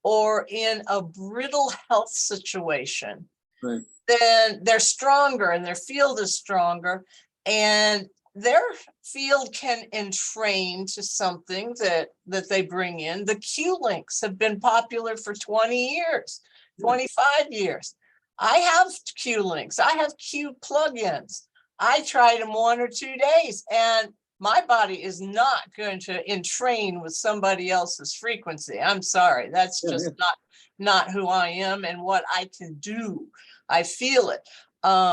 or in a brittle health situation, right, then they're stronger and their field is stronger, and their field can entrain to something that they bring in. The Q links have been popular for 20 years, 25 years. I have Q links. I have Q plugins. I tried them 1 or 2 days, and my body is not going to entrain with somebody else's frequency. I'm sorry. That's just not who I am and what I can do. I feel it. There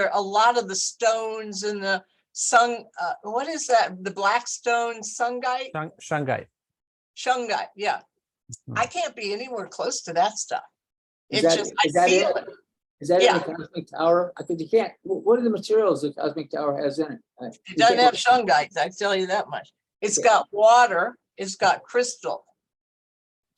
are a lot of the stones in the sun. What is that? The black stone, shungite? Shungite. Shungite, yeah. I can't be anywhere close to that stuff. Is It's that- just, is I that it? feel it. Is that in Yeah. the cosmic tower? I think you can't, what are the materials the cosmic tower has in it? It You doesn't can't- have shungite, I tell you that much. It's Okay. got water, it's got crystal.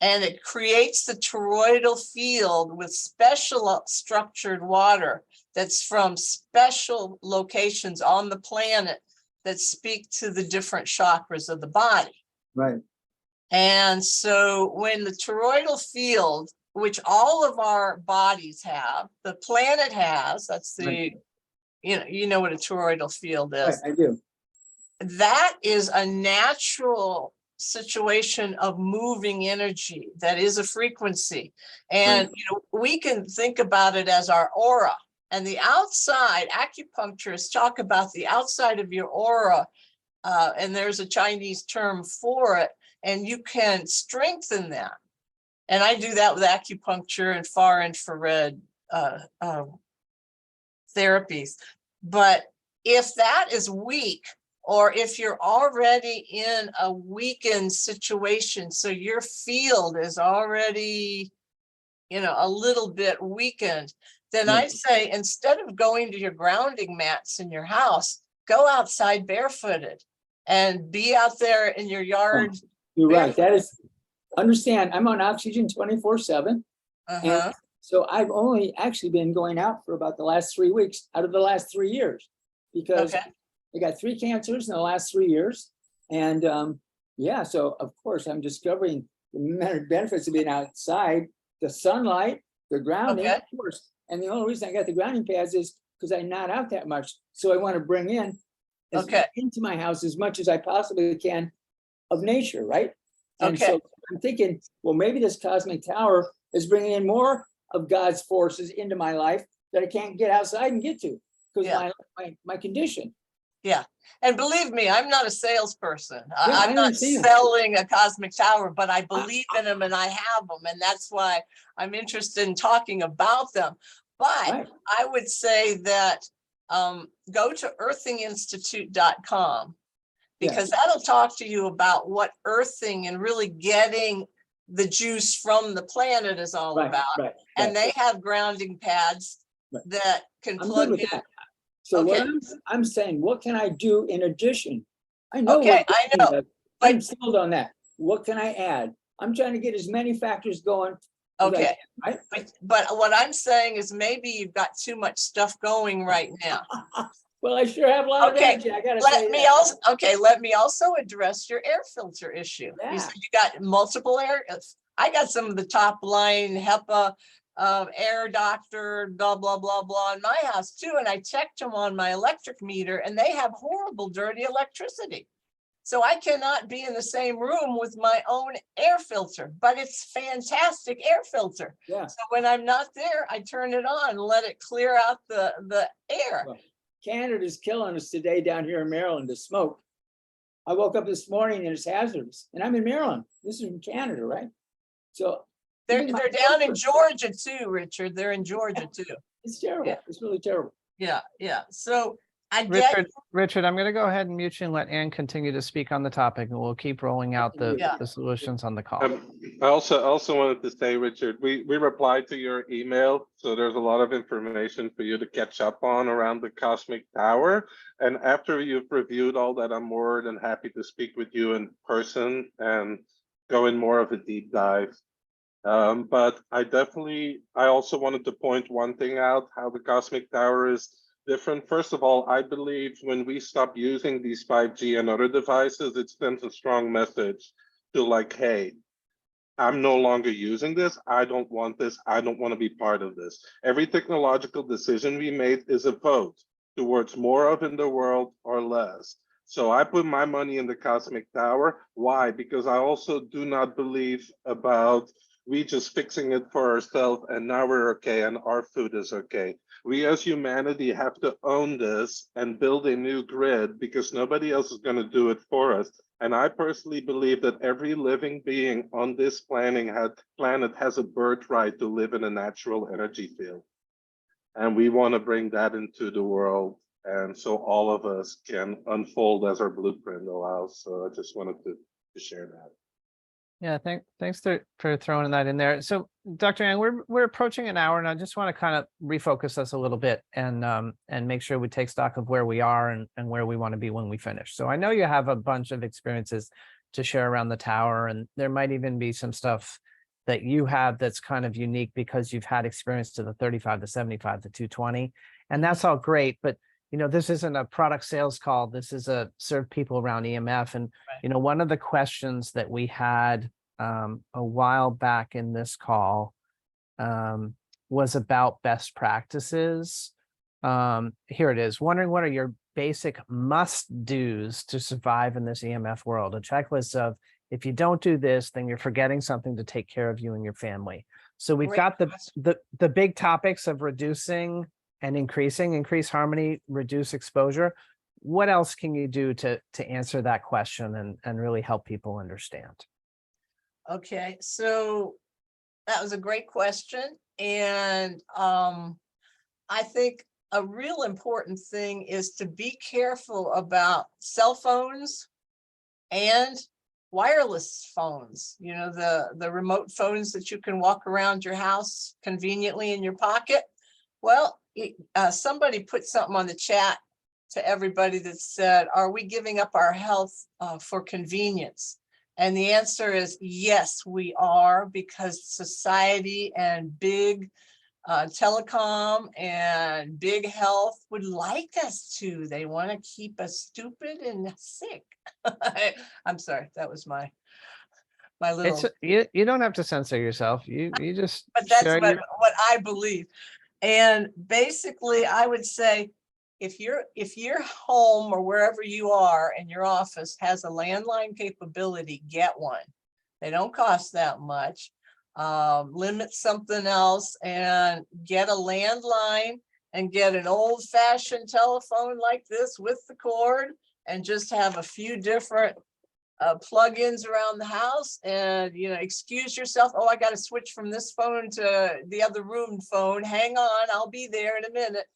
And it creates the toroidal field with special structured water that's from special locations on the planet that speak to the different chakras of the body. Right, And so when the toroidal field, which all of our bodies have, the planet has, that's the, Right. you know what a toroidal field right, is. I do. That is a natural situation of moving energy that is a frequency. And Right. you know, we can think about it as our aura. And the outside, acupuncturists talk about the outside of your aura, and there's a Chinese term for it, and you can strengthen that. And I do that with acupuncture and far infrared therapies. But if that is weak, or if you're already in a weakened situation, so your field is already, you know, a little bit weakened, then Yeah. I say, instead of going to your grounding mats in your house, go outside barefooted and be out there in your yard. You're right, barefoot. that is, understand, I'm on oxygen 24/7. Uh-huh. So I've only actually been going out for about the last 3 weeks out of the last 3 years. Because Okay. I got 3 cancers in the last 3 years. And yeah, so of course I'm discovering the many benefits of being outside, the sunlight, the grounding, Okay. of course. And the only reason I got the grounding pads is because I'm not out that much. So I want to bring in Okay. into my house as much as I possibly can of nature, right? And Okay. so I'm thinking, well, maybe this cosmic tower is bringing in more of God's forces into my life that I can't get outside and get to because Yeah. my condition. And believe me, I'm not a salesperson. Yeah, I I'm not understand. selling a cosmic tower, but I believe in them and I have them. And that's why I'm interested in talking about them. But Right. I would say that go to earthinginstitute.com, because that'll talk to you about what earthing and really getting the juice from the planet is all Right, about. right. And right. they have grounding pads Right. that can I'm good plug with in. that. So what Okay. I'm saying, what can I do in addition? I know Okay, what I earthing know, does. I'm sold on that. What can I add? I'm trying to get as many factors going. as I Okay. can, right? But what I'm saying is maybe you've got too much stuff going right now. Well, I sure have a lot of Okay, energy. I gotta say Let me that. also, okay, let me also address your air filter issue. You Yeah. said you got multiple air. I got some of the top line HEPA air doctor, blah, blah, blah, blah in my house too. And I checked them on my electric meter and they have horrible, dirty electricity. So I cannot be in the same room with my own air filter, but it's fantastic air filter. Yeah. So when I'm not there, I turn it on and let it clear out the air. Well, Canada's killing us today down here in Maryland, the smoke. I woke up this morning and it's hazardous, and I'm in Maryland. This is in Canada, right? So They're even my down in filter- Georgia too, Richard. They're in Georgia too. It's terrible. Yeah. It's really terrible. Yeah, yeah. So I get, Richard, I'm going to go ahead and mute you and let Ann continue to speak on the topic, and we'll keep rolling out Yeah. the solutions on the call. I also wanted to say, Richard, we replied to your email, so there's a lot of information for you to catch up on around the cosmic tower. And after you've reviewed all that, I'm more than happy to speak with you in person and go in more of a deep dive. But I also wanted to point one thing out, how the cosmic tower is different. First of all, I believe when we stop using these 5G and other devices, it sends a strong message to like, hey, I'm no longer using this. I don't want this. I don't want to be part of this. Every technological decision we made is a vote towards more of in the world or less. So I put my money in the cosmic tower. Why? Because I also do not believe about we just fixing it for ourselves and now we're okay and our food is okay. We as humanity have to own this and build a new grid because nobody else is going to do it for us. And I personally believe that every living being on this planet has a birthright to live in a natural energy field. And we want to bring that into the world. And so all of us can unfold as our blueprint allows. So I just wanted to share that. Yeah, thanks for throwing that in there. So, Dr. Yang, we're approaching an hour, and I just want to kind of refocus us a little bit and make sure we take stock of where we are and where we want to be when we finish. So I know you have a bunch of experiences to share around the tower, and there might even be some stuff that you have that's kind of unique because you've had experience to the 35, the 75, the 220, and that's all great. But this isn't a product sales call. This is a serve people around EMF. And, one of the questions that we had a while back in this call was about best practices. Here it is. Wondering what are your basic must-dos to survive in this EMF world? A checklist of, if you don't do this, then you're forgetting something to take care of you and your family. So we've got the big topics of reducing and increase harmony, reduce exposure. What else can you do to answer that question and really help people understand? Okay, so that was a great question. And I think a real important thing is to be careful about cell phones and wireless phones, the remote phones that you can walk around your house conveniently in your pocket. Well, somebody put something on the chat to everybody that said, are we giving up our health for convenience? And the answer is yes, we are, because society and big telecom and big health would like us to. They want to keep us stupid and sick. I'm sorry, that was my little. You don't have to censor yourself. You just. But that's what I believe. And basically, I would say, if your home or wherever you are in your office has a landline capability, get one. They don't cost that much. Limit something else and get a landline and get an old-fashioned telephone like this with the cord, and just have a few different plugins around the house, and excuse yourself. Oh, I got to switch from this phone to the other room phone. Hang on, I'll be there in a minute.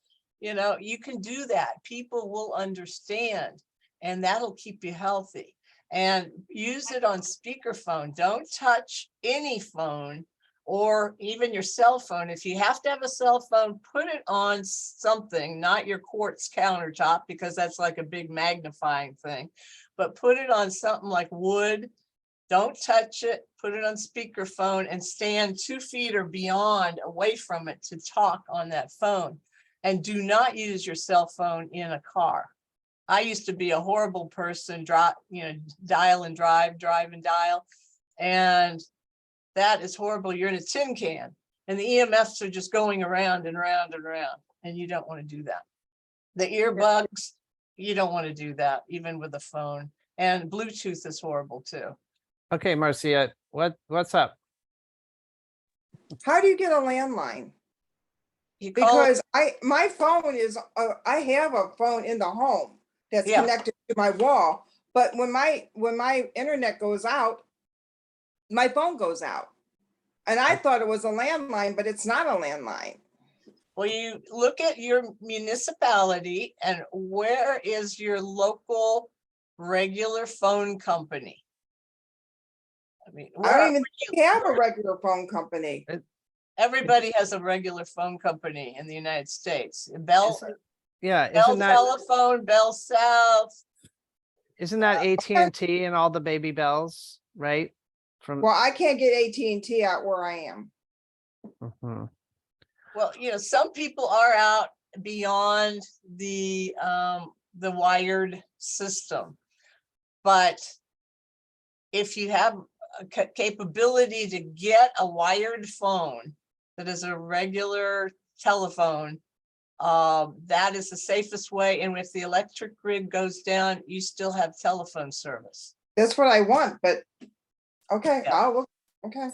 You can do that. People will understand, and that'll keep you healthy. And use it on speakerphone. Don't touch any phone or even your cell phone. If you have to have a cell phone, put it on something, not your quartz countertop, because that's like a big magnifying thing, but put it on something like wood. Don't touch it, put it on speakerphone, and stand 2 feet or beyond away from it to talk on that phone. And do not use your cell phone in a car. I used to be a horrible person, dial and drive and dial. And that is horrible. You're in a tin can, and the EMFs are just going around and around and around, and you don't want to do that. The earbuds, you don't want to do that, even with a phone. And Bluetooth is horrible too. Okay, Marcia, what's up? How do you get a landline? Because my phone is, I have a phone in the home that's connected to my wall, but when my internet goes out, my phone goes out. And I thought it was a landline, but it's not a landline. Well, you look at your municipality and where is your local regular phone company? I mean, I don't even have a regular phone company. Everybody has a regular phone company in the United States. Bell Telephone, Bell South. Isn't that AT&T and all the baby bells, right? Well, I can't get AT&T out where I am. Well, some people are out beyond the wired system, but if you have a capability to get a wired phone that is a regular telephone, that is the safest way. And if the electric grid goes down, you still have telephone service. That's what I want, but okay, Yeah. I'll look. Okay.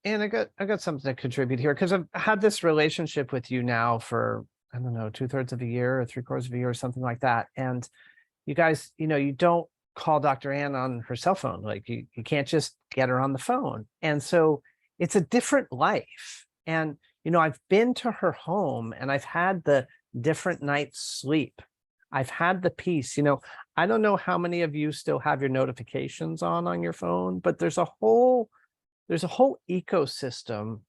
And I got something to contribute here, because I've had this relationship with you now for, I don't know, 2/3 of a year or 3/4 of a year or something like that. And you guys, you don't call Dr. Ann on her cell phone. Like you can't just get her on the phone. And so it's a different life. And, I've been to her home and I've had the different night's sleep. I've had the peace, I don't know how many of you still have your notifications on your phone, but there's a whole ecosystem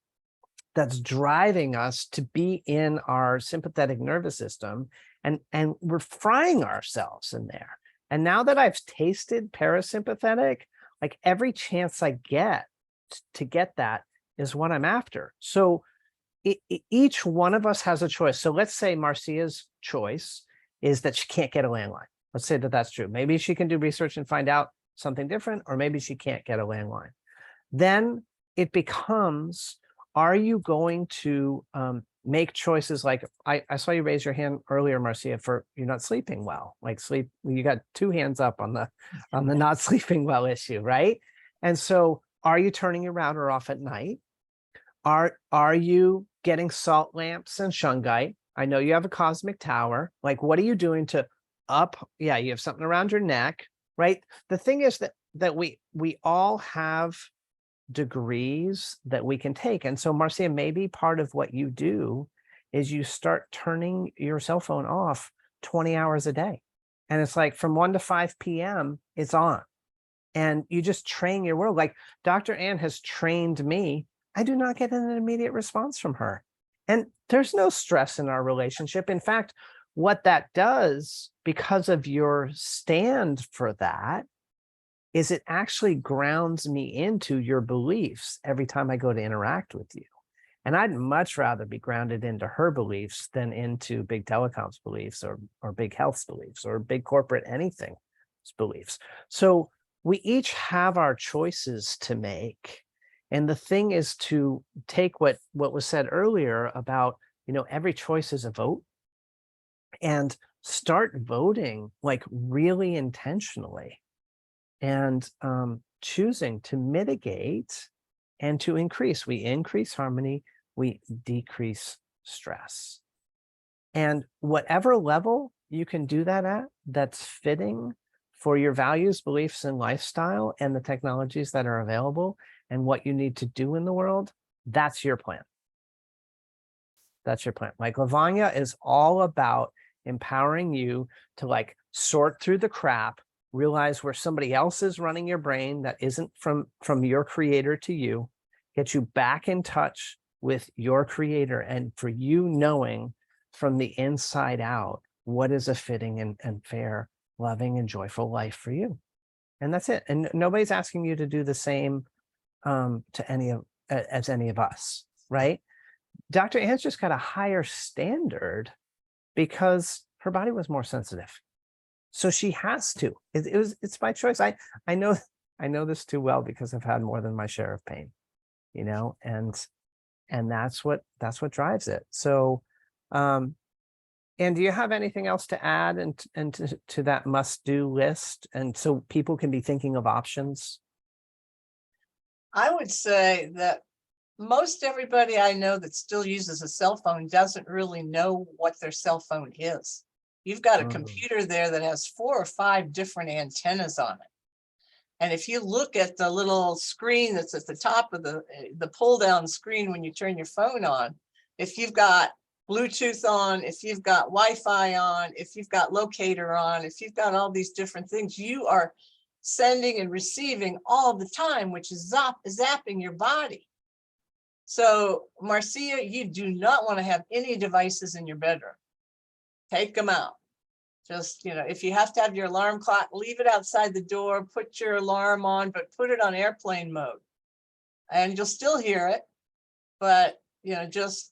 that's driving us to be in our sympathetic nervous system, and we're frying ourselves in there. And now that I've tasted parasympathetic, like every chance I get to get that is what I'm after. So each one of us has a choice. So let's say Marcia's choice is that she can't get a landline. Let's say that that's true. Maybe she can do research and find out something different, or maybe she can't get a landline. Then it becomes, are you going to make choices like, I saw you raise your hand earlier, Marcia, for you're not sleeping well, like you got 2 hands up on the not sleeping well issue, right? And so are you turning your router off at night? Are you getting salt lamps and shungite? I know you have a cosmic tower. Like, what are you doing to you have something around your neck, right? The thing is that we all have degrees that we can take. And so Marcia, maybe part of what you do is you start turning your cell phone off 20 hours a day. And it's like from 1 to 5 p.m. it's on. And you just train your world. Like Dr. Ann has trained me. I do not get an immediate response from her. And there's no stress in our relationship. In fact, what that does, because of your stand for that, is it actually grounds me into your beliefs every time I go to interact with you. And I'd much rather be grounded into her beliefs than into big telecom's beliefs or big health's beliefs or big corporate anything's beliefs. So we each have our choices to make. And the thing is to take what was said earlier about, every choice is a vote, and start voting like really intentionally, and choosing to mitigate and to increase. We increase harmony, we decrease stress. And whatever level you can do that at, that's fitting for your values, beliefs, and lifestyle, and the technologies that are available, and what you need to do in the world, that's your plan. That's your plan. Like Lovonya is all about empowering you to like sort through the crap, realize where somebody else is running your brain that isn't from your creator to you, get you back in touch with your creator, and for you knowing from the inside out what is a fitting and fair, loving and joyful life for you. And that's it. And nobody's asking you to do the same as any of us, right? Dr. Ann's just got a higher standard because her body was more sensitive. So she has to. It's by choice. I know this too well because I've had more than my share of pain, and that's what drives it. So and do you have anything else to add and to that must-do list, and so people can be thinking of options? I would say that most everybody I know that still uses a cell phone doesn't really know what their cell phone is. You've got a computer there that has 4 or 5 different antennas on it. And if you look at the little screen that's at the top of the pull down screen when you turn your phone on, if you've got Bluetooth on, if you've got Wi-Fi on, if you've got locator on, if you've got all these different things, you are sending and receiving all the time, which is zapping your body. So Marcia, you do not want to have any devices in your bedroom. Take them out. Just, if you have to have your alarm clock, leave it outside the door, put your alarm on, but put it on airplane mode. And you'll still hear it, but, just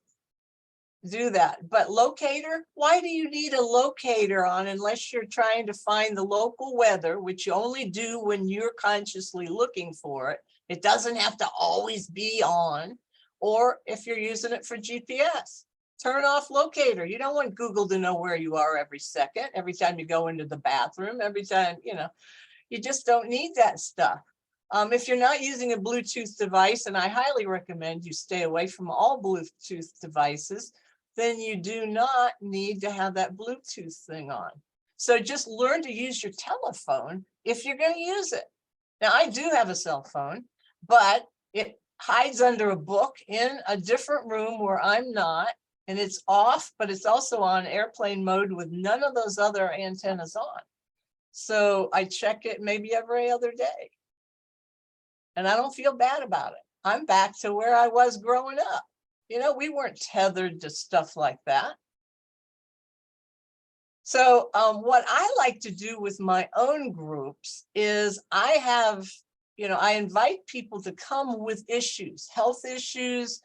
do that. But locator, why do you need a locator on unless you're trying to find the local weather, which you only do when you're consciously looking for it? It doesn't have to always be on. Or if you're using it for GPS, turn off locator. You don't want Google to know where you are every second, every time you go into the bathroom, every time, you just don't need that stuff. If you're not using a Bluetooth device, and I highly recommend you stay away from all Bluetooth devices, then you do not need to have that Bluetooth thing on. So just learn to use your telephone if you're going to use it. Now, I do have a cell phone, but it hides under a book in a different room where I'm not. and it's off, but it's also on airplane mode with none of those other antennas on. So I check it maybe every other day. And I don't feel bad about it. I'm back to where I was growing up. You know, we weren't tethered to stuff like that. So what I like to do with my own groups is I have, you know, I invite people to come with issues, health issues.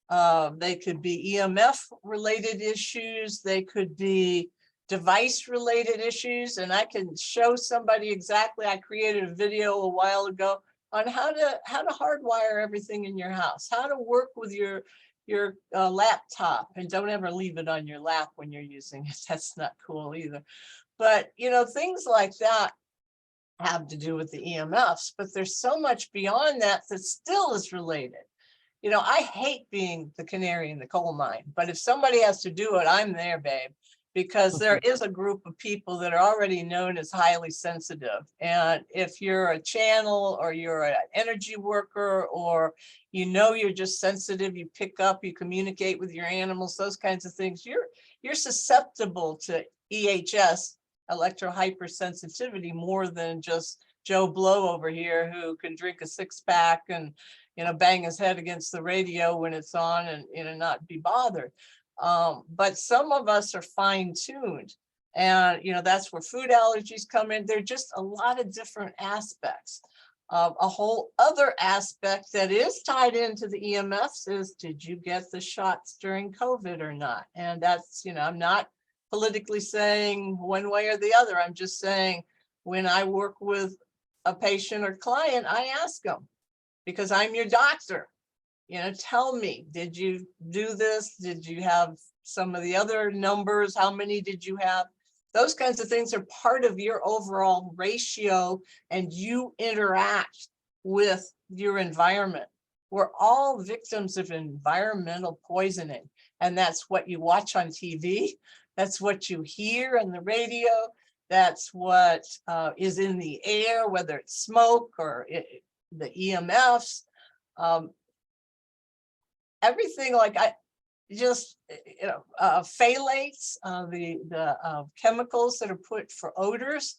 They could be EMF related issues. They could be device related issues. And I can show somebody exactly, I created a video a while ago on how to hardwire everything in your house, how to work with your laptop, and don't ever leave it on your lap when you're using it. That's not cool either. But, you know, things like that have to do with the EMFs, but there's so much beyond that that still is related. You know, I hate being the canary in the coal mine, but if somebody has to do it, I'm there, babe, because there is a group of people that are already known as highly sensitive. And if you're a channel, or you're an energy worker, or you know you're just sensitive, you pick up, you communicate with your animals, those kinds of things, you're susceptible to EHS, electro hypersensitivity, more than just Joe Blow over here who can drink a 6-pack and, you know, bang his head against the radio when it's on and, you know, not be bothered. But some of us are fine-tuned, and, you know, that's where food allergies come in. There are just a lot of different aspects. A whole other aspect that is tied into the EMFs is, did you get the shots during COVID or not? And that's, you know, I'm not politically saying one way or the other. I'm just saying, when I work with a patient or client, I ask them, because I'm your doctor. You know, tell me, did you do this? Did you have some of the other numbers? How many did you have? Those kinds of things are part of your overall ratio, and you interact with your environment. We're all victims of environmental poisoning, and that's what you watch on TV. That's what you hear on the radio. That's what is in the air, whether it's smoke or the EMFs. Everything, like phthalates, the chemicals that are put for odors.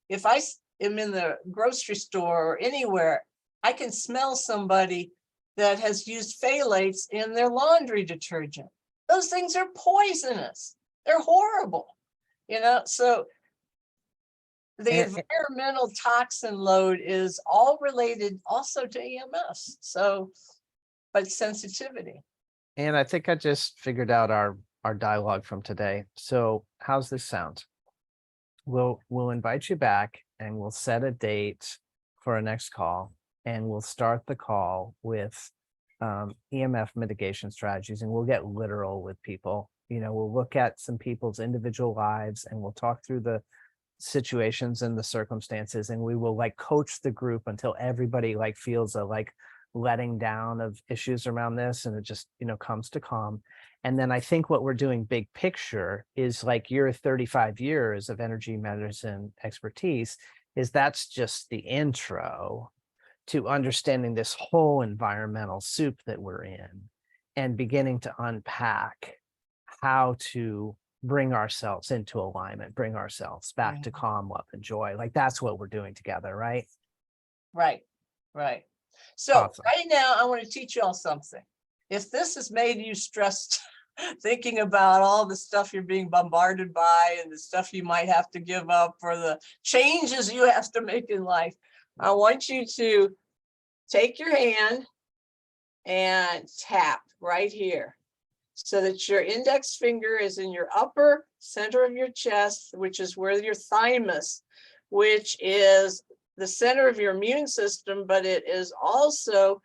If I am in the grocery store or anywhere, I can smell somebody that has used phthalates in their laundry detergent. Those things are poisonous. They're horrible, you know. So the environmental toxin load is all related also to EMFs. So, but sensitivity. And I think I just figured out our dialogue from today. So how's this sound? We'll invite you back, and we'll set a date for our next call, and we'll start the call with EMF mitigation strategies, and we'll get literal with people. You know, we'll look at some people's individual lives, and we'll talk through the situations and the circumstances, and we will like coach the group until everybody like feels a like letting down of issues around this, and it just, you know, comes to calm. And then I think what we're doing big picture is, like, your 35 years of energy medicine expertise is, that's just the intro to understanding this whole environmental soup that we're in, and beginning to unpack how to bring ourselves into alignment, bring ourselves back to calm, love, and joy. Like, that's what we're doing together, right? Right. So Awesome. right now, I want to teach you all something. If this has made you stressed, thinking about all the stuff you're being bombarded by, and the stuff you might have to give up, or the changes you have to make in life, I want you to take your hand and tap right here, so that your index finger is in your upper center of your chest, which is where your thymus, which is the center of your immune system, but it is also,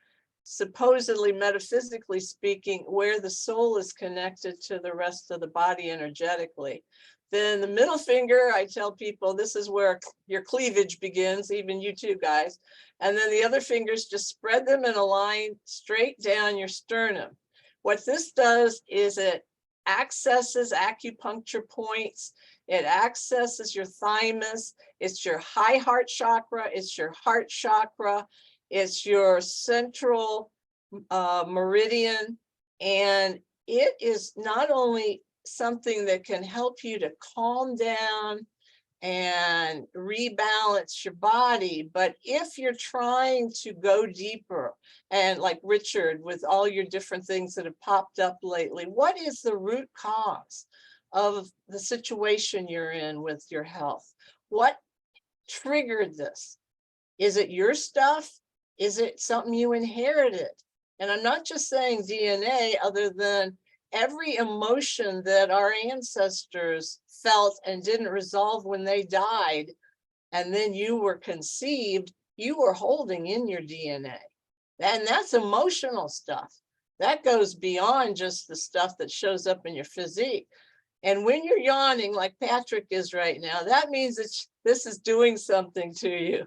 supposedly, metaphysically speaking, where the soul is connected to the rest of the body energetically. Then the middle finger, I tell people, this is where your cleavage begins, even you two guys. And then the other fingers, just spread them in a line straight down your sternum. What this does is it accesses acupuncture points. It accesses your thymus. It's your high heart chakra. It's your heart chakra. It's your central meridian. And it is not only something that can help you to calm down and rebalance your body, but if you're trying to go deeper, and like Richard, with all your different things that have popped up lately, what is the root cause of the situation you're in with your health? What triggered this? Is it your stuff? Is it something you inherited? And I'm not just saying DNA, other than every emotion that our ancestors felt and didn't resolve when they died, and then you were conceived, you were holding in your DNA. And that's emotional stuff. That goes beyond just the stuff that shows up in your physique. And when you're yawning like Patrick is right now, that means that this is doing something to you.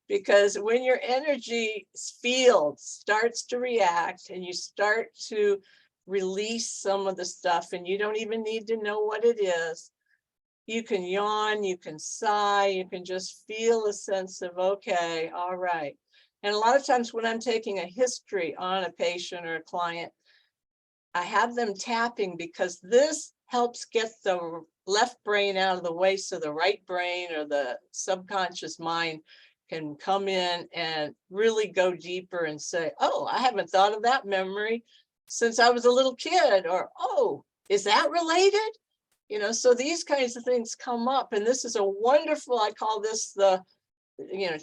Because when your energy field starts to react and you start to release some of the stuff, and you don't even need to know what it is, you can yawn, you can sigh, you can just feel a sense of, okay, all right. And a lot of times when I'm taking a history on a patient or a client, I have them tapping, because this helps get the left brain out of the way so the right brain or the subconscious mind can come in and really go deeper and say, oh, I haven't thought of that memory since I was a little kid, or, oh, is that related? You know, so these kinds of things come up, and this is a wonderful, I call this the,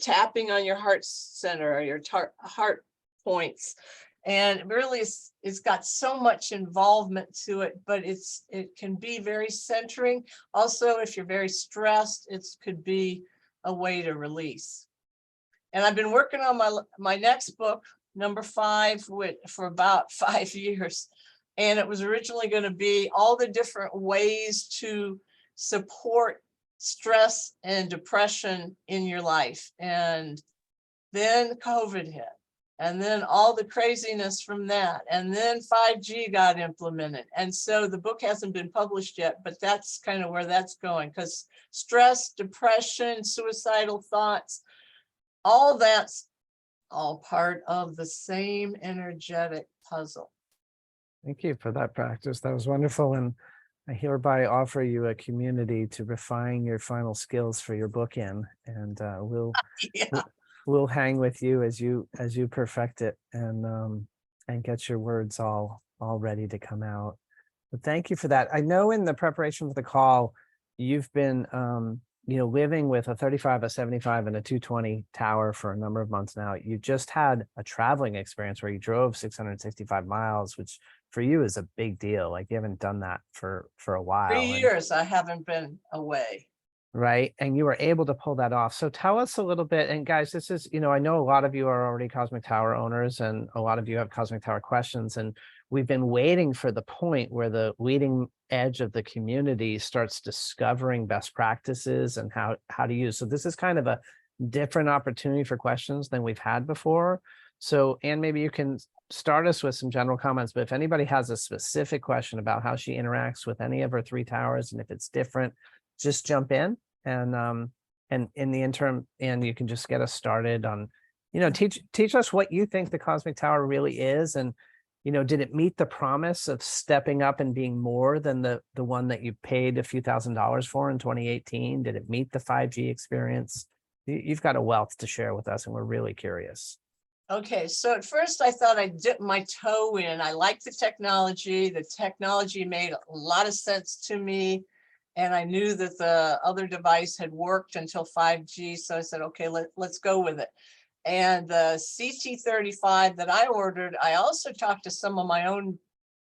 tapping on your heart center or your heart points. And really it's got so much involvement to it, but it can be very centering. Also, if you're very stressed, it could be a way to release. And I've been working on my next book, number 5, for about 5 years. And it was originally going to be all the different ways to support stress and depression in your life. And then COVID hit, and then all the craziness from that. And then 5G got implemented. And so the book hasn't been published yet, but that's kind of where that's going, because stress, depression, suicidal thoughts, all that's all part of the same energetic puzzle. Thank you for that practice. That was wonderful. And I hereby offer you a community to refine your final skills for your book in, and we'll hang with you as you perfect it and get your words all ready to come out. But thank you for that. I know in the preparation for the call, you've been living with a 35, a 75, and a 220 tower for a number of months now. You just had a traveling experience where you drove 665 miles, which for you is a big deal. Like, you haven't done that for a while. 3 years I haven't been away. Right. And you were able to pull that off. So tell us a little bit. And guys, this is, I know a lot of you are already Cosmic Tower owners, and a lot of you have Cosmic Tower questions. And we've been waiting for the point where the leading edge of the community starts discovering best practices and how to use. So this is kind of a different opportunity for questions than we've had before. So, Anne, maybe you can start us with some general comments, but if anybody has a specific question about how she interacts with any of her 3 towers, and if it's different, just jump in. And in the interim, and you can just get us started on, teach us what you think the Cosmic Tower really is. And, did it meet the promise of stepping up and being more than the one that you paid a few $1,000s for in 2018? Did it meet the 5G experience? You've got a wealth to share with us, and we're really curious. Okay, so at first I thought I'd dip my toe in. I liked the technology. The technology made a lot of sense to me. And I knew that the other device had worked until 5G. So I said, okay, let's go with it. And the CT35 that I ordered, I also talked to some of my own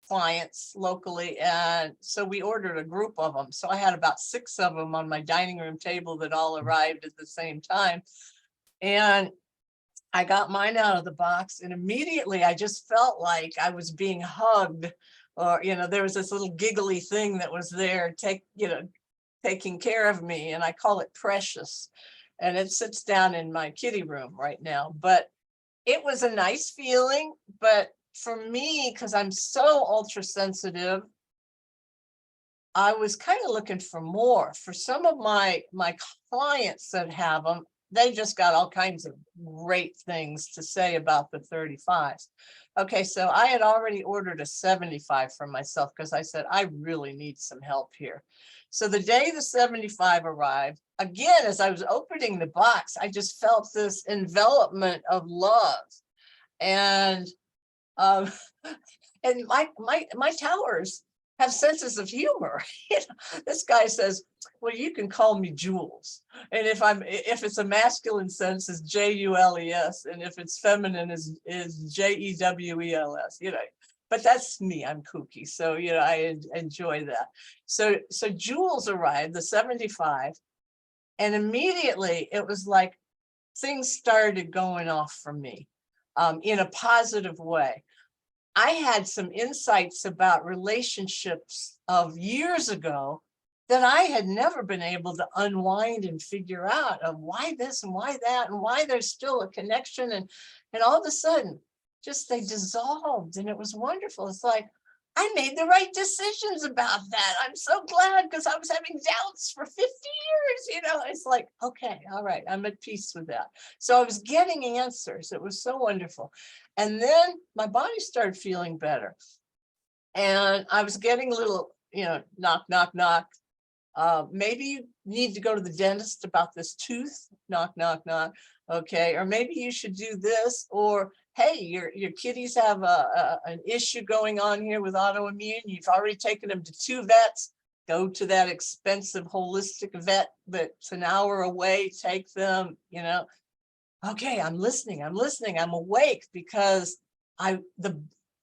clients locally. And so we ordered a group of them. So I had about 6 of them on my dining room table that all arrived at the same time. And I got mine out of the box, and immediately I just felt like I was being hugged, or, there was this little giggly thing that was there, taking care of me. And I call it Precious. And it sits down in my kitty room right now. But it was a nice feeling. But for me, because I'm so ultra sensitive, I was kind of looking for more. For some of my clients that have them, they just got all kinds of great things to say about the 35s. Okay, so I had already ordered a 75 for myself because I said, I really need some help here. So the day the 75 arrived, again, as I was opening the box, I just felt this envelopment of love. And um, and my towers have senses of humor. You know, this guy says, well, you can call me Jules. And if it's a masculine sense, is Jules, and if it's feminine is Jewels, you know. But that's me, I'm kooky. So, you know, I enjoy that. So Jules arrived, the 75, and immediately it was like things started going off for me in a positive way. I had some insights about relationships of years ago that I had never been able to unwind and figure out of why this and why that and why there's still a connection. And all of a sudden, just they dissolved, and it was wonderful. It's like, I made the right decisions about that. I'm so glad, because I was having doubts for 50 years, you know. It's like, okay, all right, I'm at peace with that. So I was getting answers. It was so wonderful. And then my body started feeling better. And I was getting a little, you know, knock, knock, knock. Maybe you need to go to the dentist about this tooth, knock, knock, knock. Okay, or maybe you should do this, or hey, your kitties have an issue going on here with autoimmune. You've already taken them to 2 vets. Go to that expensive holistic vet that's an hour away. Take them, you know. Okay, I'm listening. I'm awake, because the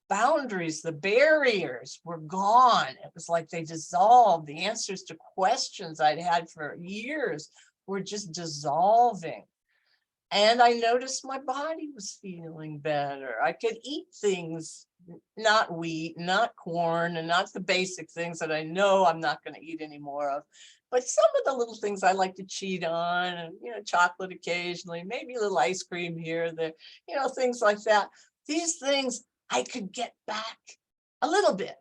boundaries, the barriers were gone. It was like they dissolved. The answers to questions I'd had for years were just dissolving. And I noticed my body was feeling better. I could eat things, not wheat, not corn, and not the basic things that I know I'm not going to eat any more of. But some of the little things I like to cheat on, and, you know, chocolate occasionally, maybe a little ice cream here, there, you know, things like that. These things I could get back a little bit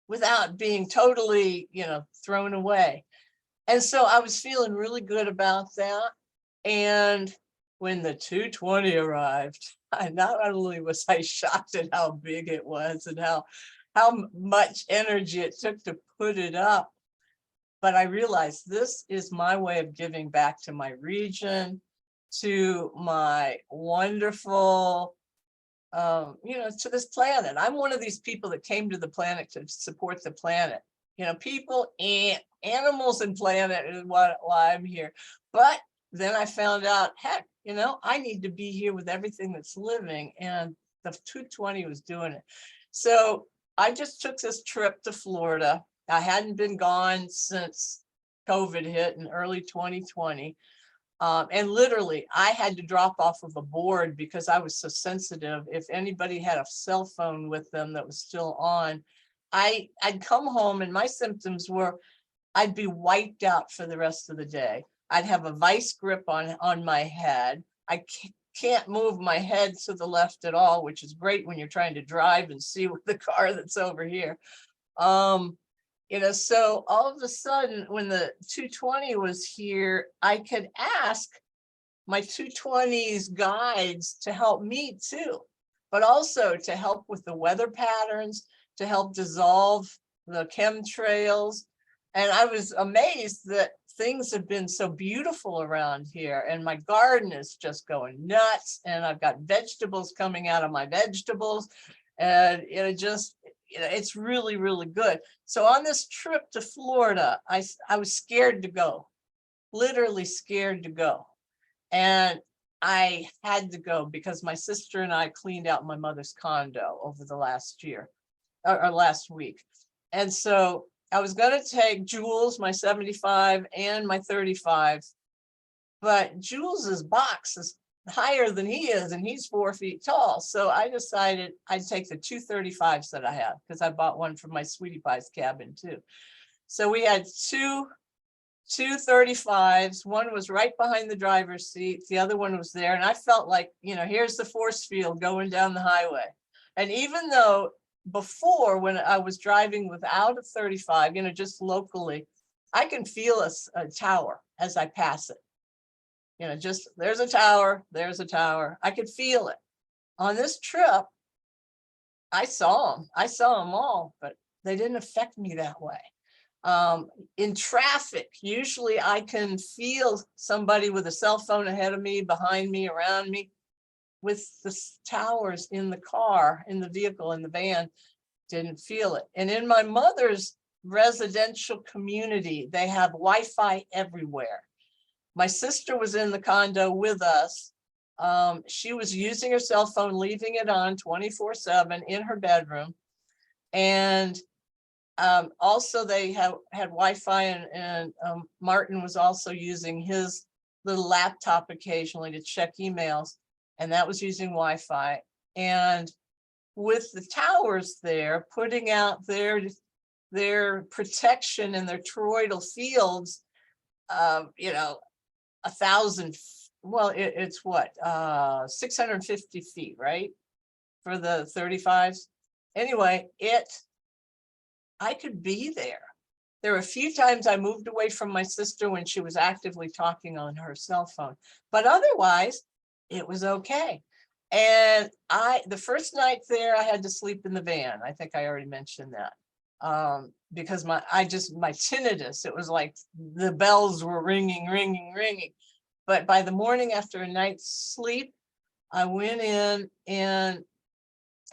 without being totally, you know, thrown away. And so I was feeling really good about that. And when the 220 arrived, not only was I shocked at how big it was and how much energy it took to put it up, but I realized this is my way of giving back to my region, to my wonderful, you know, to this planet. I'm one of these people that came to the planet to support the planet. You know, people and animals and planet is why I'm here. But then I found out, heck, you know, I need to be here with everything that's living, and the 220 was doing it. So I just took this trip to Florida. I hadn't been gone since COVID hit in early 2020. And literally, I had to drop off of a board because I was so sensitive. If anybody had a cell phone with them that was still on, I'd come home and my symptoms were, I'd be wiped out for the rest of the day. I'd have a vice grip on my head. I can't move my head to the left at all, which is great when you're trying to drive and see the car that's over here. You know, so all of a sudden, when the 220 was here, I could ask my 220's guides to help me too, but also to help with the weather patterns, to help dissolve the chemtrails. And I was amazed that things have been so beautiful around here, and my garden is just going nuts, and I've got vegetables coming out of my vegetables, and it just, you know, it's really, really good. So on this trip to Florida, I was scared to go, literally scared to go. And I had to go because my sister and I cleaned out my mother's condo over the last year or last week. And so I was going to take Jules, my 75, and my 35, but Jules's box is higher than he is, and he's 4 feet tall. So I decided I'd take the 235s that I have, because I bought one for my Sweetie Pie's cabin too. So we had two 35s. One was right behind the driver's seat. The other one was there. And I felt like, you know, here's the force field going down the highway. And even though before, when I was driving without a 35, you know, just locally, I can feel a tower as I pass it. You know, just there's a tower, there's a tower. I could feel it. On this trip, I saw them all, but they didn't affect me that way. In traffic, usually I can feel somebody with a cell phone ahead of me, behind me, around me. With the towers in the car, in the vehicle, in the van, didn't feel it. And in my mother's residential community, they have Wi-Fi everywhere. My sister was in the condo with us. She was using her cell phone, leaving it on 24/7 in her bedroom. And also they had Wi-Fi, and Martin was also using his little laptop occasionally to check emails, and that was using Wi-Fi. And with the towers there, putting out their protection and their toroidal fields, you know, 1,000, well, it's what, 650 feet, right? For the 35s. Anyway, I could be there. There were a few times I moved away from my sister when she was actively talking on her cell phone, but otherwise it was okay. And the first night there, I had to sleep in the van. I think I already mentioned that. Because my tinnitus, it was like the bells were ringing, ringing, ringing. But by the morning after a night's sleep, I went in and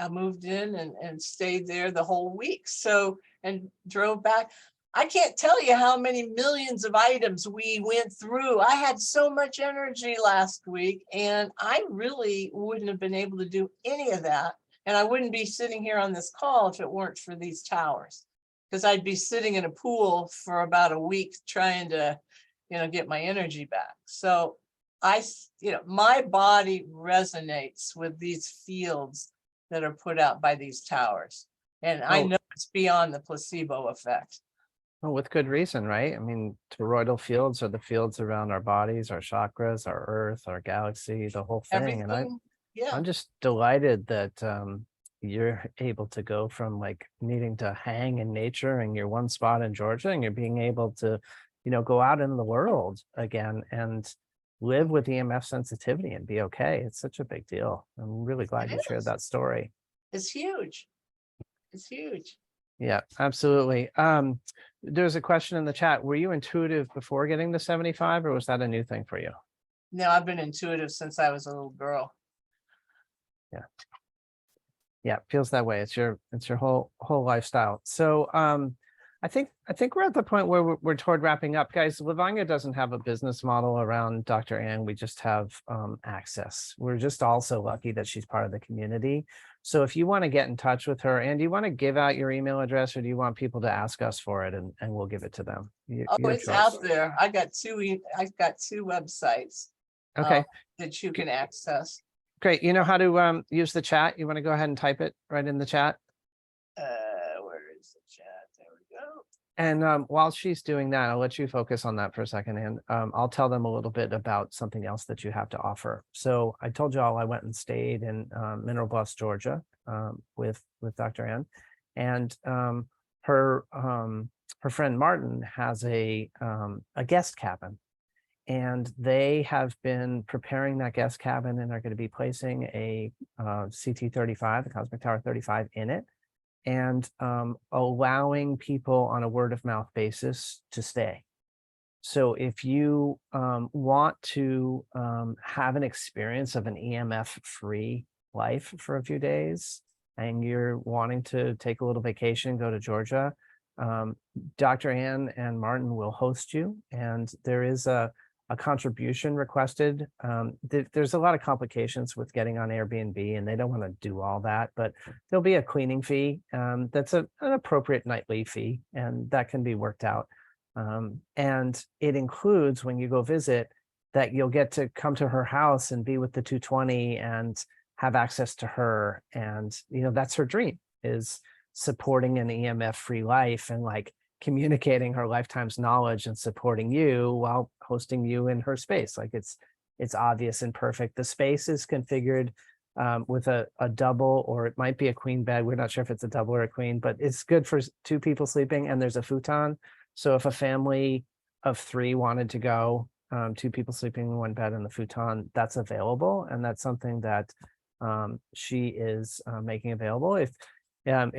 I moved in and stayed there the whole week. So, and drove back. I can't tell you how many millions of items we went through. I had so much energy last week, and I really wouldn't have been able to do any of that. And I wouldn't be sitting here on this call if it weren't for these towers, because I'd be sitting in a pool for about a week trying to, you know, get my energy back. So my body resonates with these fields that are put out by these towers. And I know it's beyond the placebo effect. Well, with good reason, right? I mean, toroidal fields are the fields around our bodies, our chakras, our earth, our galaxy, the whole thing. And I'm just delighted that you're able to go from like needing to hang in nature in your one spot in Georgia, and you're being able to, you know, go out in the world again and live with EMF sensitivity and be okay. It's such a big deal. I'm really glad you shared that story. It's huge. It's huge. Yeah, absolutely. There's a question in the chat. Were you intuitive before getting the 75, or was that a new thing for you? No, I've been intuitive since I was a little girl. Yeah. Yeah, it feels that way. It's your whole lifestyle. So I think we're at the point where we're toward wrapping up. Guys, Lovonya doesn't have a business model around Dr. Ann. We just have access. We're just also lucky that she's part of the community. So if you want to get in touch with her, and do you want to give out your email address, or do you want people to ask us for it and we'll give it to them? It's out there. I've got two websites. Okay. That you can access. Great. You know how to use the chat? You want to go ahead and type it right in the chat? Where is the chat? There we go. And while she's doing that, I'll let you focus on that for a second, and I'll tell them a little bit about something else that you have to offer. So I told y'all I went and stayed in Mineral Bluffs, Georgia, with Dr. Ann, and her friend Martin has a guest cabin, and they have been preparing that guest cabin and are going to be placing a CT35, the Cosmic Tower 35, in it, and allowing people on a word of mouth basis to stay. So if you want to have an experience of an EMF free life for a few days, and you're wanting to take a little vacation, go to Georgia, Dr. Ann and Martin will host you, and there is a contribution requested. There's a lot of complications with getting on Airbnb, and they don't want to do all that, but there'll be a cleaning fee that's an appropriate nightly fee, and that can be worked out. And it includes, when you go visit, that you'll get to come to her house and be with the 220 and have access to her. And, you know, that's her dream, is supporting an EMF free life and like communicating her lifetime's knowledge and supporting you while hosting you in her space. Like it's obvious and perfect. The space is configured with a double, or it might be a queen bed. We're not sure if it's a double or a queen, but it's good for 2 people sleeping, and there's a futon. So if a family of 3 wanted to go, 2 people sleeping in one bed in the futon, that's available, and that's something that she is making available. If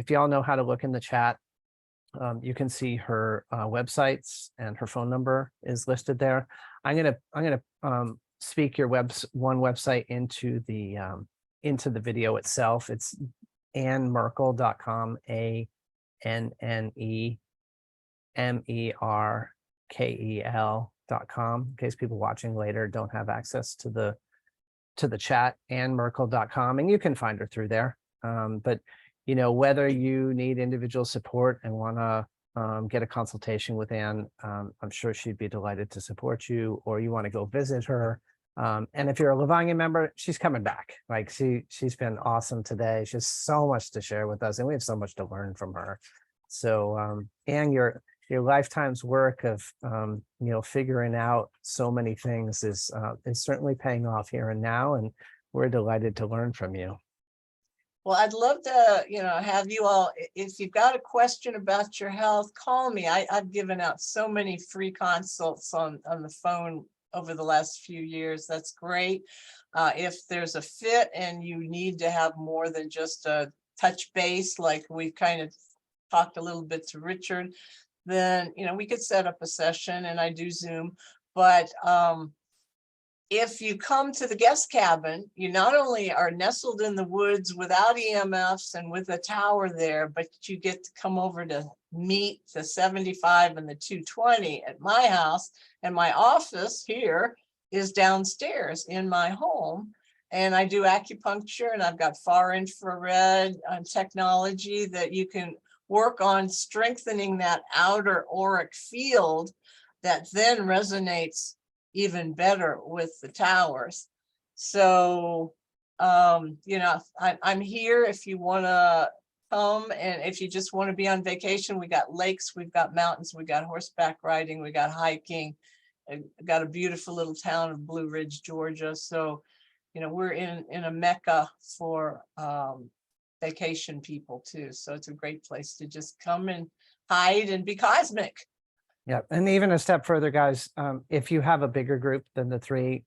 y'all know how to look in the chat, you can see her websites, and her phone number is listed there. I'm gonna speak your one website into the video itself. It's annemerkel.com, ANNEMERKEL.com, in case people watching later don't have access to the chat, annemerkel.com, and you can find her through there. But you know, whether you need individual support and want to get a consultation with Anne, I'm sure she'd be delighted to support you, or you want to go visit her. And if you're a Lovonya member, she's coming back. Like she's been awesome today. She has so much to share with us, and we have so much to learn from her. So Anne, your lifetime's work of figuring out so many things is certainly paying off here and now, and we're delighted to learn from you. Well, I'd love to, have you all, if you've got a question about your health, call me. I've given out so many free consults on the phone over the last few years. That's great. If there's a fit and you need to have more than just a touch base, like we've kind of talked a little bit to Richard, then, we could set up a session, and I do Zoom, but if you come to the guest cabin, you not only are nestled in the woods without EMFs and with a tower there, but you get to come over to meet the 75 and the 220 at my house. And my office here is downstairs in my home. And I do acupuncture, and I've got far infrared technology that you can work on strengthening that outer auric field that then resonates even better with the towers. So, I'm here if you want to come, and if you just want to be on vacation, we got lakes, we've got mountains, we got horseback riding, we got hiking. I got a beautiful little town of Blue Ridge, Georgia. So, we're in a mecca for vacation people too. So it's a great place to just come and hide and be cosmic. Yeah, and even a step further, guys, if you have a bigger group than the 3,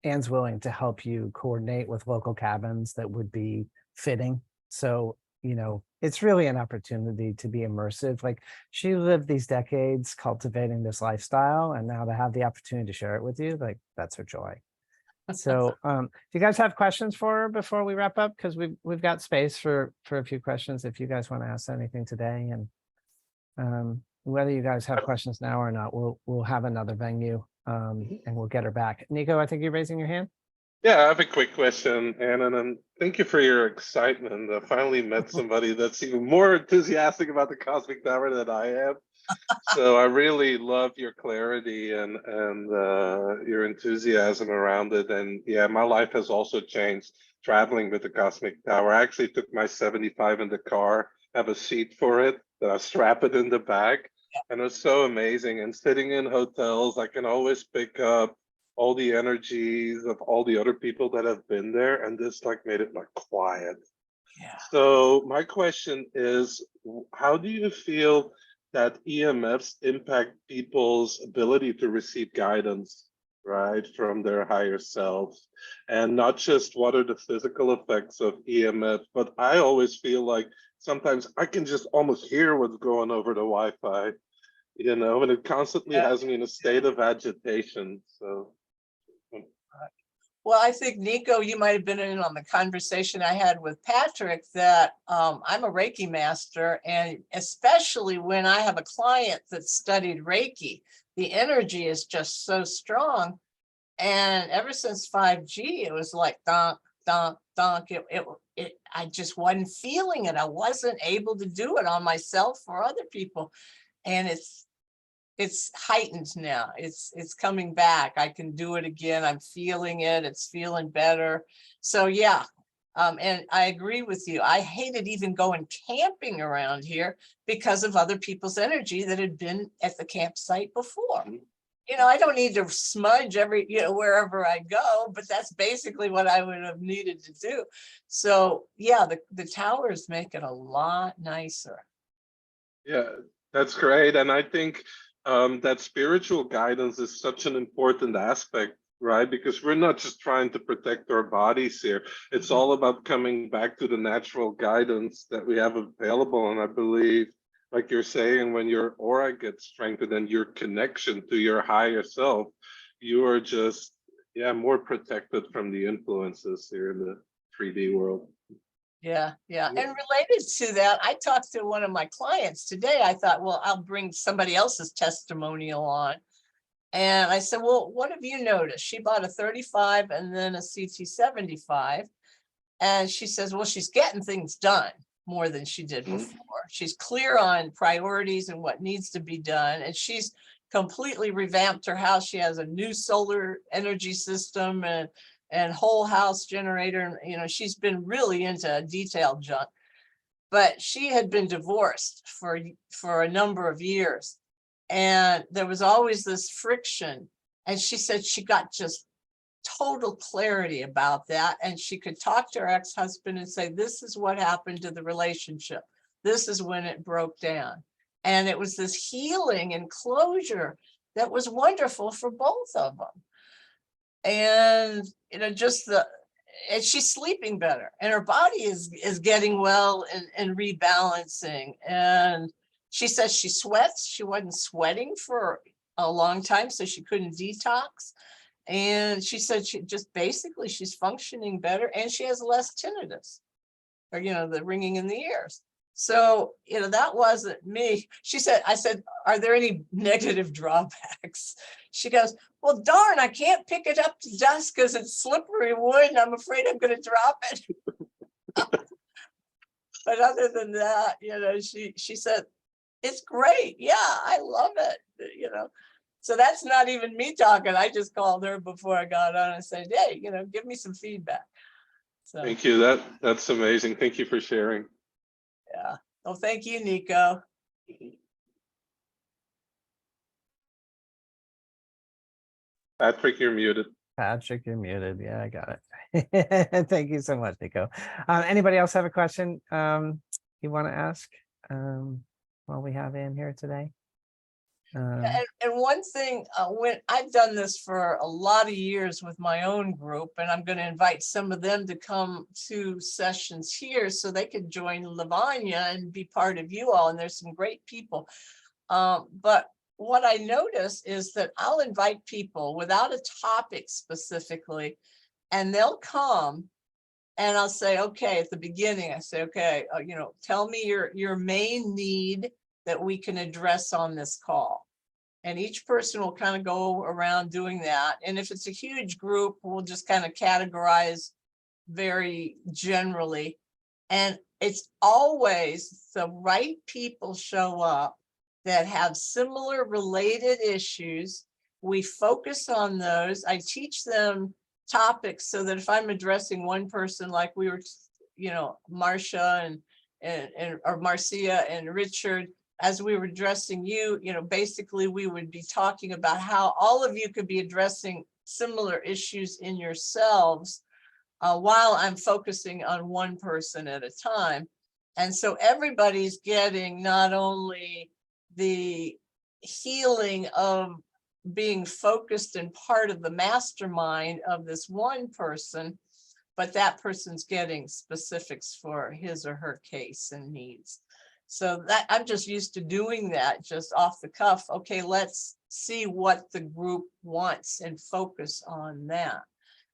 Anne's willing to help you coordinate with local cabins that would be fitting. So, it's really an opportunity to be immersive. Like, she lived these decades cultivating this lifestyle, and now to have the opportunity to share it with you, like, that's her joy. So do you guys have questions for her before we wrap up? Because we've got space for a few questions if you guys want to ask anything today. And whether you guys have questions now or not, we'll have another venue, and we'll get her back. Nico, I think you're raising your hand. Yeah, I have a quick question, Anna, and thank you for your excitement. I finally met somebody that's even more enthusiastic about the Cosmic Tower than I am. So I really love your clarity and your enthusiasm around it. And yeah, my life has also changed traveling with the Cosmic Tower. I actually took my 75 in the car, have a seat for it, that I strap it in the back. And it's so amazing. And sitting in hotels, I can always pick up all the energies of all the other people that have been there, and this made it quiet. Yeah. So my question is, how do you feel that EMFs impact people's ability to receive guidance, right, from their higher selves? And not just what are the physical effects of EMF, but I always feel like sometimes I can just almost hear what's going over the Wi-Fi, and it constantly has me in a state of agitation. So. Well, I think, Nico, you might have been in on the conversation I had with Patrick that I'm a Reiki master, and especially when I have a client that studied Reiki, the energy is just so strong. And ever since 5G, it was like donk, donk, donk. I just wasn't feeling it. I wasn't able to do it on myself or other people. And it's heightened now. It's coming back. I can do it again. I'm feeling it. It's feeling better. So yeah. And I agree with you. I hated even going camping around here because of other people's energy that had been at the campsite before. I don't need to smudge wherever I go, but that's basically what I would have needed to do. So yeah, the towers make it a lot nicer. Yeah, that's great. And I think that spiritual guidance is such an important aspect, right? Because we're not just trying to protect our bodies here. It's all about coming back to the natural guidance that we have available. And I believe, like you're saying, when your aura gets strengthened and your connection to your higher self, you are just, yeah, more protected from the influences here in the 3D world. Yeah, yeah. And related to that, I talked to one of my clients today. I thought, well, I'll bring somebody else's testimonial on. And I said, well, what have you noticed? She bought a 35 and then a CT 75. And she says, well, she's getting things done more than she did before. She's clear on priorities and what needs to be done. And she's completely revamped her house. She has a new solar energy system and whole house generator. And, you know, she's been really into detailed junk, but she had been divorced for a number of years. And there was always this friction. And she said she got just total clarity about that. And she could talk to her ex-husband and say, this is what happened to the relationship. This is when it broke down. And it was this healing and closure that was wonderful for both of them. And, you know, and she's sleeping better and her body is getting well and rebalancing. And she says she sweats. She wasn't sweating for a long time, so she couldn't detox. And she said she just basically she's functioning better and she has less tinnitus, or, you know, the ringing in the ears. So, you know, that wasn't me. She said, I said, are there any negative drawbacks? She goes, well, darn, I can't pick it up to dust because it's slippery wood and I'm afraid I'm going to drop it. But other than that, you know, she said, it's great. Yeah, I love it. You know, so that's not even me talking. I just called her before I got on and said, hey, you know, give me some feedback. So Thank you. That's amazing. Thank you for sharing. yeah. Well, thank you, Nico. Patrick, you're muted. Patrick, you're muted. Yeah, I got it. Thank you so much, Nico. Anybody else have a question you want to ask while we have Ann here today? And one thing, when I've done this for a lot of years with my own group, and I'm going to invite some of them to come to sessions here so they could join Lovonya and be part of you all. And there's some great people. But what I notice is that I'll invite people without a topic specifically, and they'll come and I'll say, okay, at the beginning, I say, okay, you know, tell me your main need that we can address on this call. And each person will kind of go around doing that. And if it's a huge group, we'll just kind of categorize very generally. And it's always the right people show up that have similar related issues. We focus on those. I teach them topics so that if I'm addressing one person, like we were, you know, Marcia or Marcia and Richard, as we were addressing you, you know, basically we would be talking about how all of you could be addressing similar issues in yourselves while I'm focusing on one person at a time. And so everybody's getting not only the healing of being focused and part of the mastermind of this one person, but that person's getting specifics for his or her case and needs. So that I'm just used to doing that just off the cuff. Okay, let's see what the group wants and focus on that.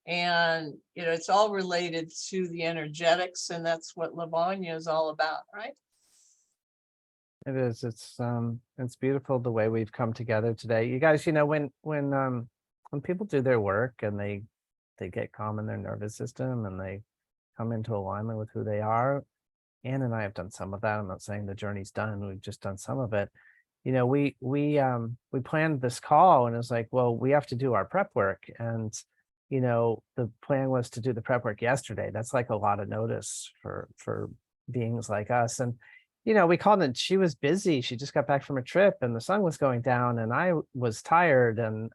And, you know, it's all related to the energetics, and that's what Lovonya is all about, right? It is. It's beautiful the way we've come together today. You guys, you know, when people do their work and they get calm in their nervous system and they come into alignment with who they are. Ann and I have done some of that. I'm not saying the journey's done. We've just done some of it. You know, we planned this call and it was like, well, we have to do our prep work. And, you know, the plan was to do the prep work yesterday. That's like a lot of notice for beings like us. And, you know, we called and she was busy. She just got back from a trip and the sun was going down and I was tired. And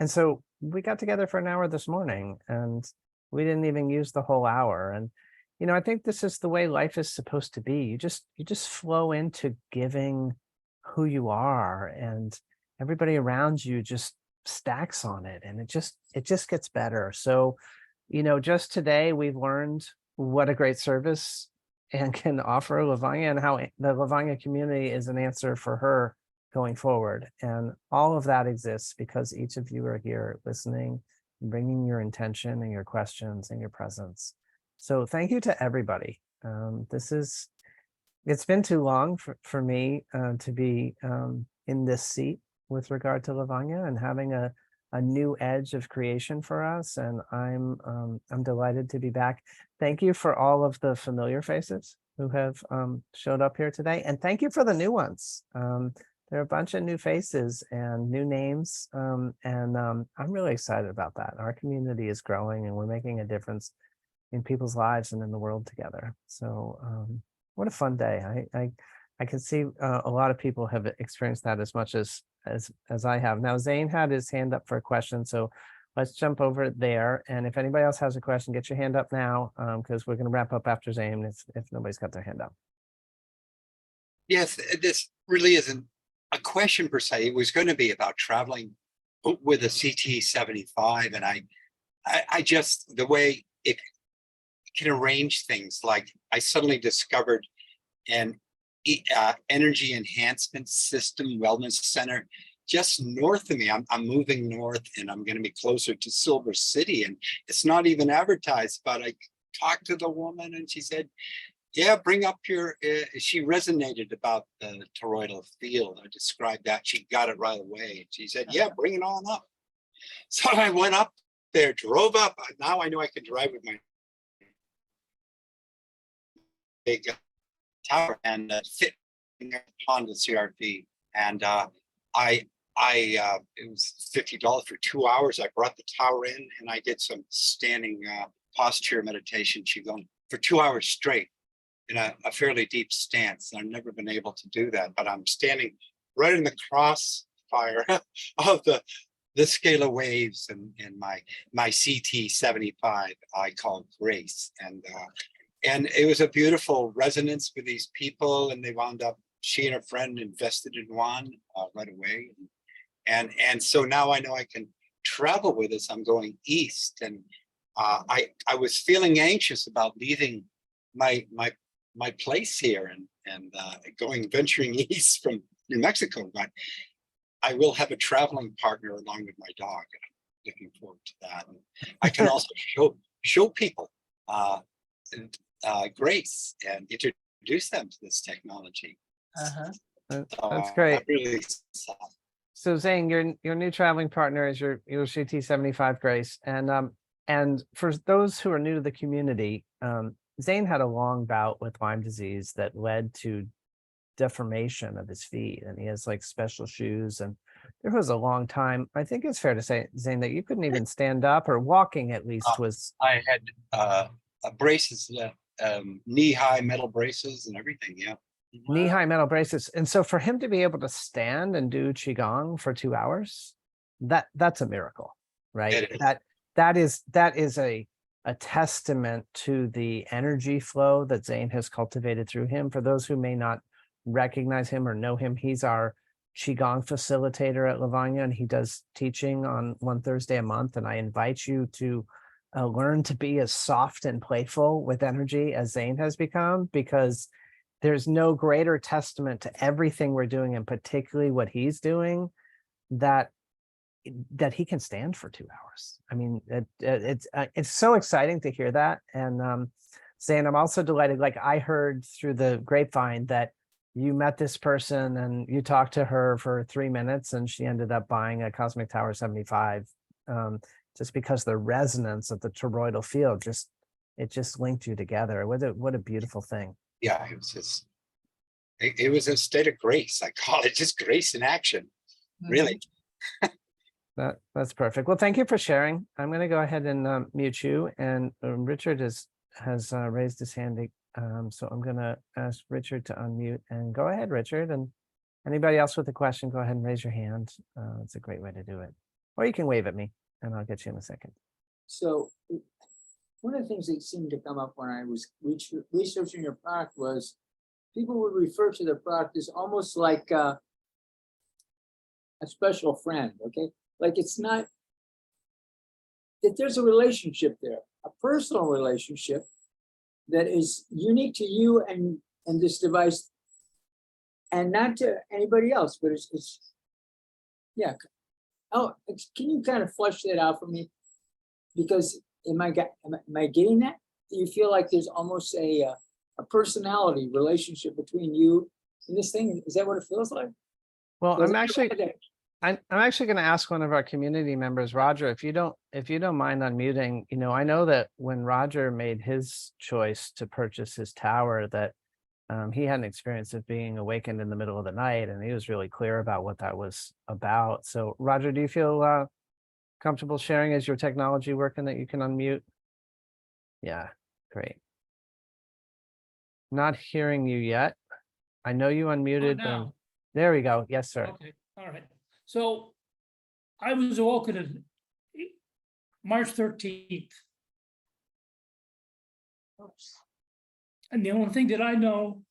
so we got together for an hour this morning and we didn't even use the whole hour. And, you know, I think this is the way life is supposed to be. You just flow into giving who you are, and everybody around you just stacks on it, and it just gets better. So, just today we've learned what a great service and can offer Lovonya, and how the Lovonya community is an answer for her going forward. And all of that exists because each of you are here listening, bringing your intention and your questions and your presence. So thank you to everybody. It's been too long for me to be in this seat with regard to Lovonya and having a new edge of creation for us. And I'm delighted to be back. Thank you for all of the familiar faces who have showed up here today. And thank you for the new ones. There are a bunch of new faces and new names. And I'm really excited about that. Our community is growing and we're making a difference in people's lives and in the world together. So what a fun day. I can see a lot of people have experienced that as much as I have. Now, Zane had his hand up for a question, so let's jump over there. And if anybody else has a question, get your hand up now, because we're going to wrap up after Zane if nobody's got their hand up. Yes, this really isn't a question per se. It was going to be about traveling with a CT75, and I just, the way it can arrange things, like I suddenly discovered an energy enhancement system wellness center just north of me. I'm moving north and I'm going to be closer to Silver City, and it's not even advertised, but I talked to the woman and she said, yeah, bring up your, she resonated about the toroidal field. I described that. She got it right away. She said, yeah, bring it on up. So I went up there, drove up. Now I know I can drive with my big tower and fit on the CRT. And it was $50 for 2 hours. I brought the tower in and I did some standing posture meditation, Qigong, for 2 hours straight in a fairly deep stance. I've never been able to do that, but I'm standing right in the crossfire of the scalar waves and my CT75 I call Grace. And it was a beautiful resonance with these people, and they wound up, she and her friend invested in one right away. And so now I know I can travel with this. I'm going east, and I was feeling anxious about leaving my place here and venturing east from New Mexico, but I will have a traveling partner along with my dog, and I'm looking forward to that. And I can also show people Grace and introduce them to this technology. That's great. Really. So Zane, your new traveling partner is your CT75 Grace, and for those who are new to the community, Zane had a long bout with Lyme disease that led to deformation of his feet, and he has like special shoes, and there was a long time, I think it's fair to say, Zane, that you couldn't even stand up, or walking at least was. I had braces, knee-high metal braces and everything. Yeah. Knee-high metal braces. And so for him to be able to stand and do Qigong for 2 hours, that's a miracle, right? That is a testament to the energy flow that Zane has cultivated through him. For those who may not recognize him or know him, he's our Qigong facilitator at Lovonya, and he does teaching on one Thursday a month. And I invite you to learn to be as soft and playful with energy as Zane has become, because there's no greater testament to everything we're doing, and particularly what he's doing, that he can stand for 2 hours. I mean, it's so exciting to hear that. And Zane, I'm also delighted, like I heard through the grapevine that you met this person and you talked to her for 3 minutes and she ended up buying a Cosmic Tower 75, just because the resonance of the toroidal field just linked you together. What a beautiful thing. Yeah, it was a state of grace. I call it just grace in action, really. That's perfect. Well, thank you for sharing. I'm going to go ahead and mute you. And Richard has raised his hand. So I'm going to ask Richard to unmute, and go ahead, Richard. And anybody else with a question, go ahead and raise your hand. It's a great way to do it. Or you can wave at me and I'll get you in a second. So one of the things that seemed to come up when I was researching your product was people would refer to the product as almost like a special friend, okay? Like it's not that there's a relationship there, a personal relationship that is unique to you and this device and not to anybody else, but it's yeah. Oh, can you kind of flesh that out for me? Because am I getting that? Do you feel like there's almost a personality relationship between you and this thing? Is that what it feels like? Well, Because I'm I actually read that- I'm actually going to ask one of our community members, Roger, if you don't mind unmuting, you know, I know that when Roger made his choice to purchase his tower, that he had an experience of being awakened in the middle of the night, and he was really clear about what that was about. So, Roger, do you feel comfortable sharing? Is your technology working that you can unmute? Yeah, great. Not hearing you yet. I know you unmuted. now. There we go. Yes, sir. Okay, all right. So I was awoken on March 13th. And the only thing that I know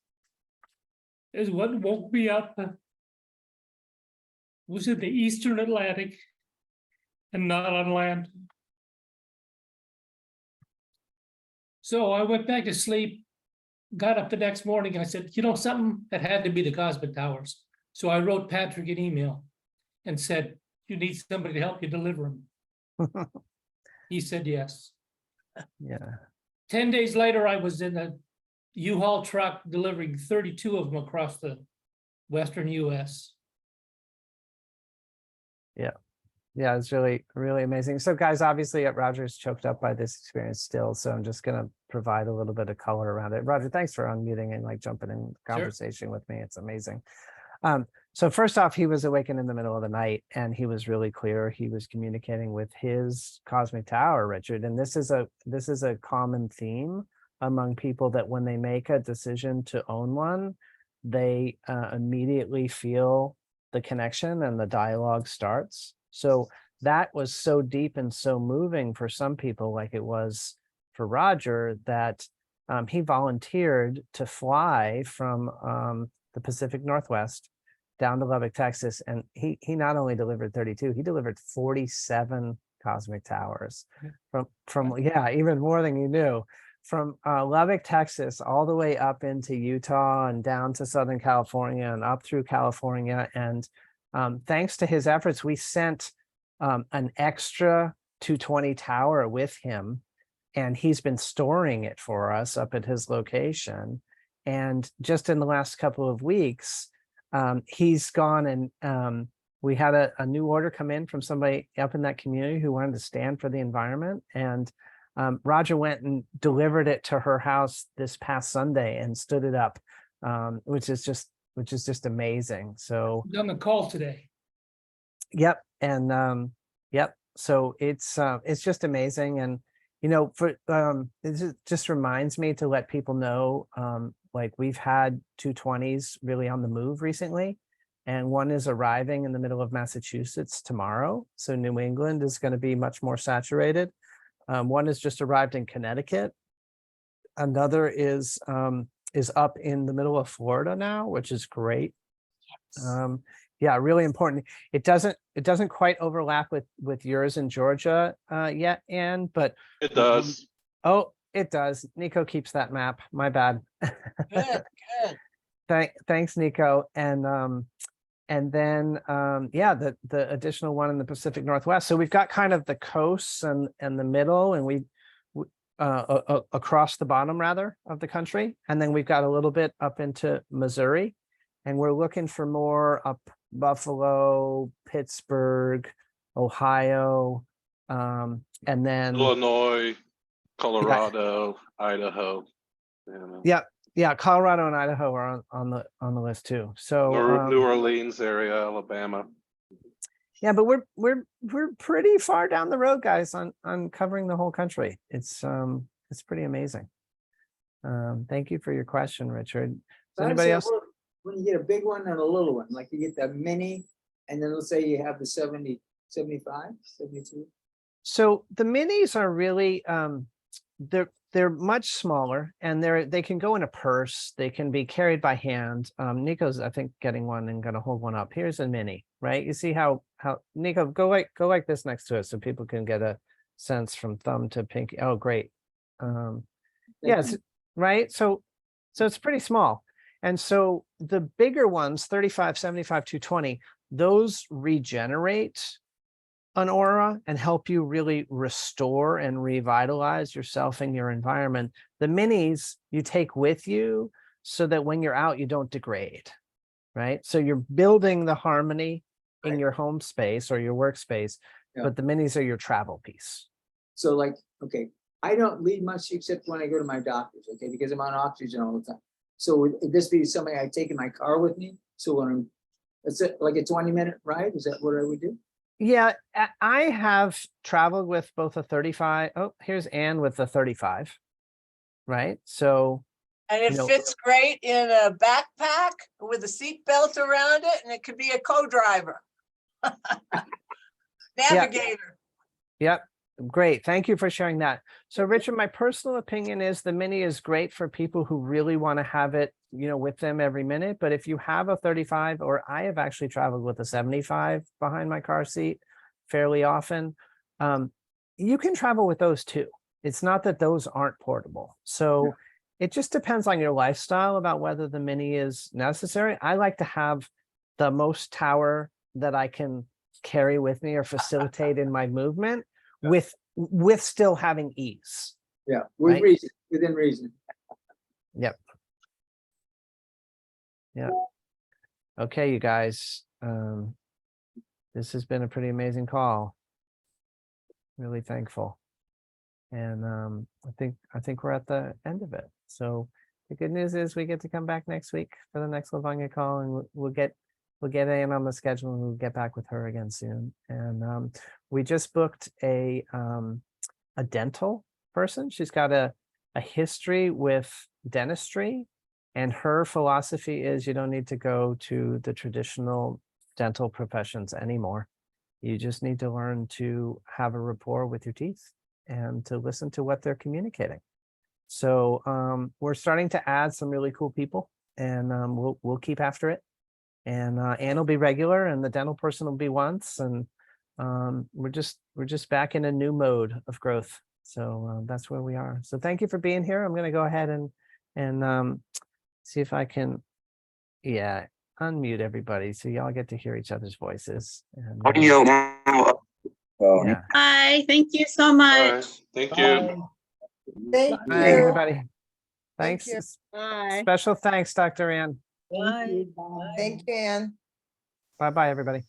is what woke me up was in the Eastern Atlantic and not on land. So I went back to sleep, got up the next morning, and I said, you know something, that had to be the cosmic towers. So I wrote Patrick an email and said, you need somebody to help you deliver them. He said yes. Yeah. 10 days later, I was in a U-Haul truck delivering 32 of them across the Western US. Yeah, it's really, really amazing. So guys, obviously Roger's choked up by this experience still. So I'm just going to provide a little bit of color around it. Roger, thanks for unmuting and like jumping in conversation with me. It's amazing. So first off, he was awakened in the middle of the night and he was really clear. He was communicating with his cosmic tower, Richard. And this is a common theme among people, that when they make a decision to own one, they immediately feel the connection and the dialogue starts. So that was so deep and so moving for some people, like it was for Roger, that he volunteered to fly from the Pacific Northwest down to Lubbock, Texas. And he not only delivered 32, he delivered 47 cosmic towers from yeah, even more than you knew, from Lubbock, Texas, all the way up into Utah and down to Southern California and up through California. And thanks to his efforts, we sent an extra 220 tower with him, and he's been storing it for us up at his location. And just in the last couple of weeks, he's gone and we had a new order come in from somebody up in that community who wanted to stand for the environment. And Roger went and delivered it to her house this past Sunday and stood it up, which is just amazing. So On the call today. yep. And yep. So it's just amazing. And, you know, for it just reminds me to let people know, like we've had 220s really on the move recently, and one is arriving in the middle of Massachusetts tomorrow. So New England is going to be much more saturated. One has just arrived in Connecticut. Another is up in the middle of Florida now, which is great. Yeah, really important. It doesn't quite overlap with yours in Georgia yet, Anne, but It does. Oh, it does. Nico keeps that map. My bad. Good, good. Thanks, Nico. And then yeah, the additional one in the Pacific Northwest. So we've got kind of the coasts and the middle, and we across the bottom rather of the country, and then we've got a little bit up into Missouri, and we're looking for more up Buffalo, Pittsburgh, Ohio, and then Illinois, Colorado, Idaho. Yeah, Colorado and Idaho are on the list too. So New Orleans area, Alabama. yeah, but we're pretty far down the road, guys, on covering the whole country. It's pretty amazing. Thank you for your question, Richard. Does anybody else? When you get a big one and a little one, like you get the mini, and then let's say you have the 70, 75, 72. So the minis are really they're much smaller, and they can go in a purse. They can be carried by hand. Nico's, I think, getting one and gonna hold one up. Here's a mini. right? You see how Nico, go like this next to it so people can get a sense from thumb to pinky. Oh, great. Yes, right. So it's pretty small. And so the bigger ones, 35, 75, 220, those regenerate an aura and help you really restore and revitalize yourself and your environment. The minis you take with you so that when you're out, you don't degrade, right? So you're building the harmony in your home space or your workspace, but the minis are your travel piece. So like, okay, I don't leave much except when I go to my doctor's, okay, because I'm on oxygen all the time. So would this be something I take in my car with me? So when it's like a 20-minute ride, is that what I would do? Yeah, I have traveled with both a 35. Oh, here's Anne with the 35, right? So, And it fits great in a backpack with a seat belt around it, and it could be a co-driver. Navigator. Yep. Great. Thank you for sharing that. So Richard, my personal opinion is the mini is great for people who really want to have it, with them every minute. But if you have a 35, or I have actually traveled with a 75 behind my car seat fairly often, you can travel with those too. It's not that those aren't portable. So it just depends on your lifestyle about whether the mini is necessary. I like to have the most tower that I can carry with me or facilitate in my movement with still having ease. Yeah, with reason, within reason. Yep. Okay, you guys. This has been a pretty amazing call. Really thankful. And I think we're at the end of it. So the good news is we get to come back next week for the next Lovonya call, and we'll get Anne on the schedule, and we'll get back with her again soon. And we just booked a dental person. She's got a history with dentistry, and her philosophy is you don't need to go to the traditional dental professions anymore. You just need to learn to have a rapport with your teeth and to listen to what they're communicating. So we're starting to add some really cool people, and we'll keep after it. And Anne will be regular, and the dental person will be once, and we're just back in a new mode of growth. So that's where we are. So thank you for being here. I'm going to go ahead and see if I can, unmute everybody so y'all get to hear each other's voices. And, Audio now. yeah. Bye. Thank you so much. Thank you. Thank Bye, you. everybody. Thanks. you. Bye. Special thanks, Dr. Ann. Thank you, Ann. Bye-bye, everybody.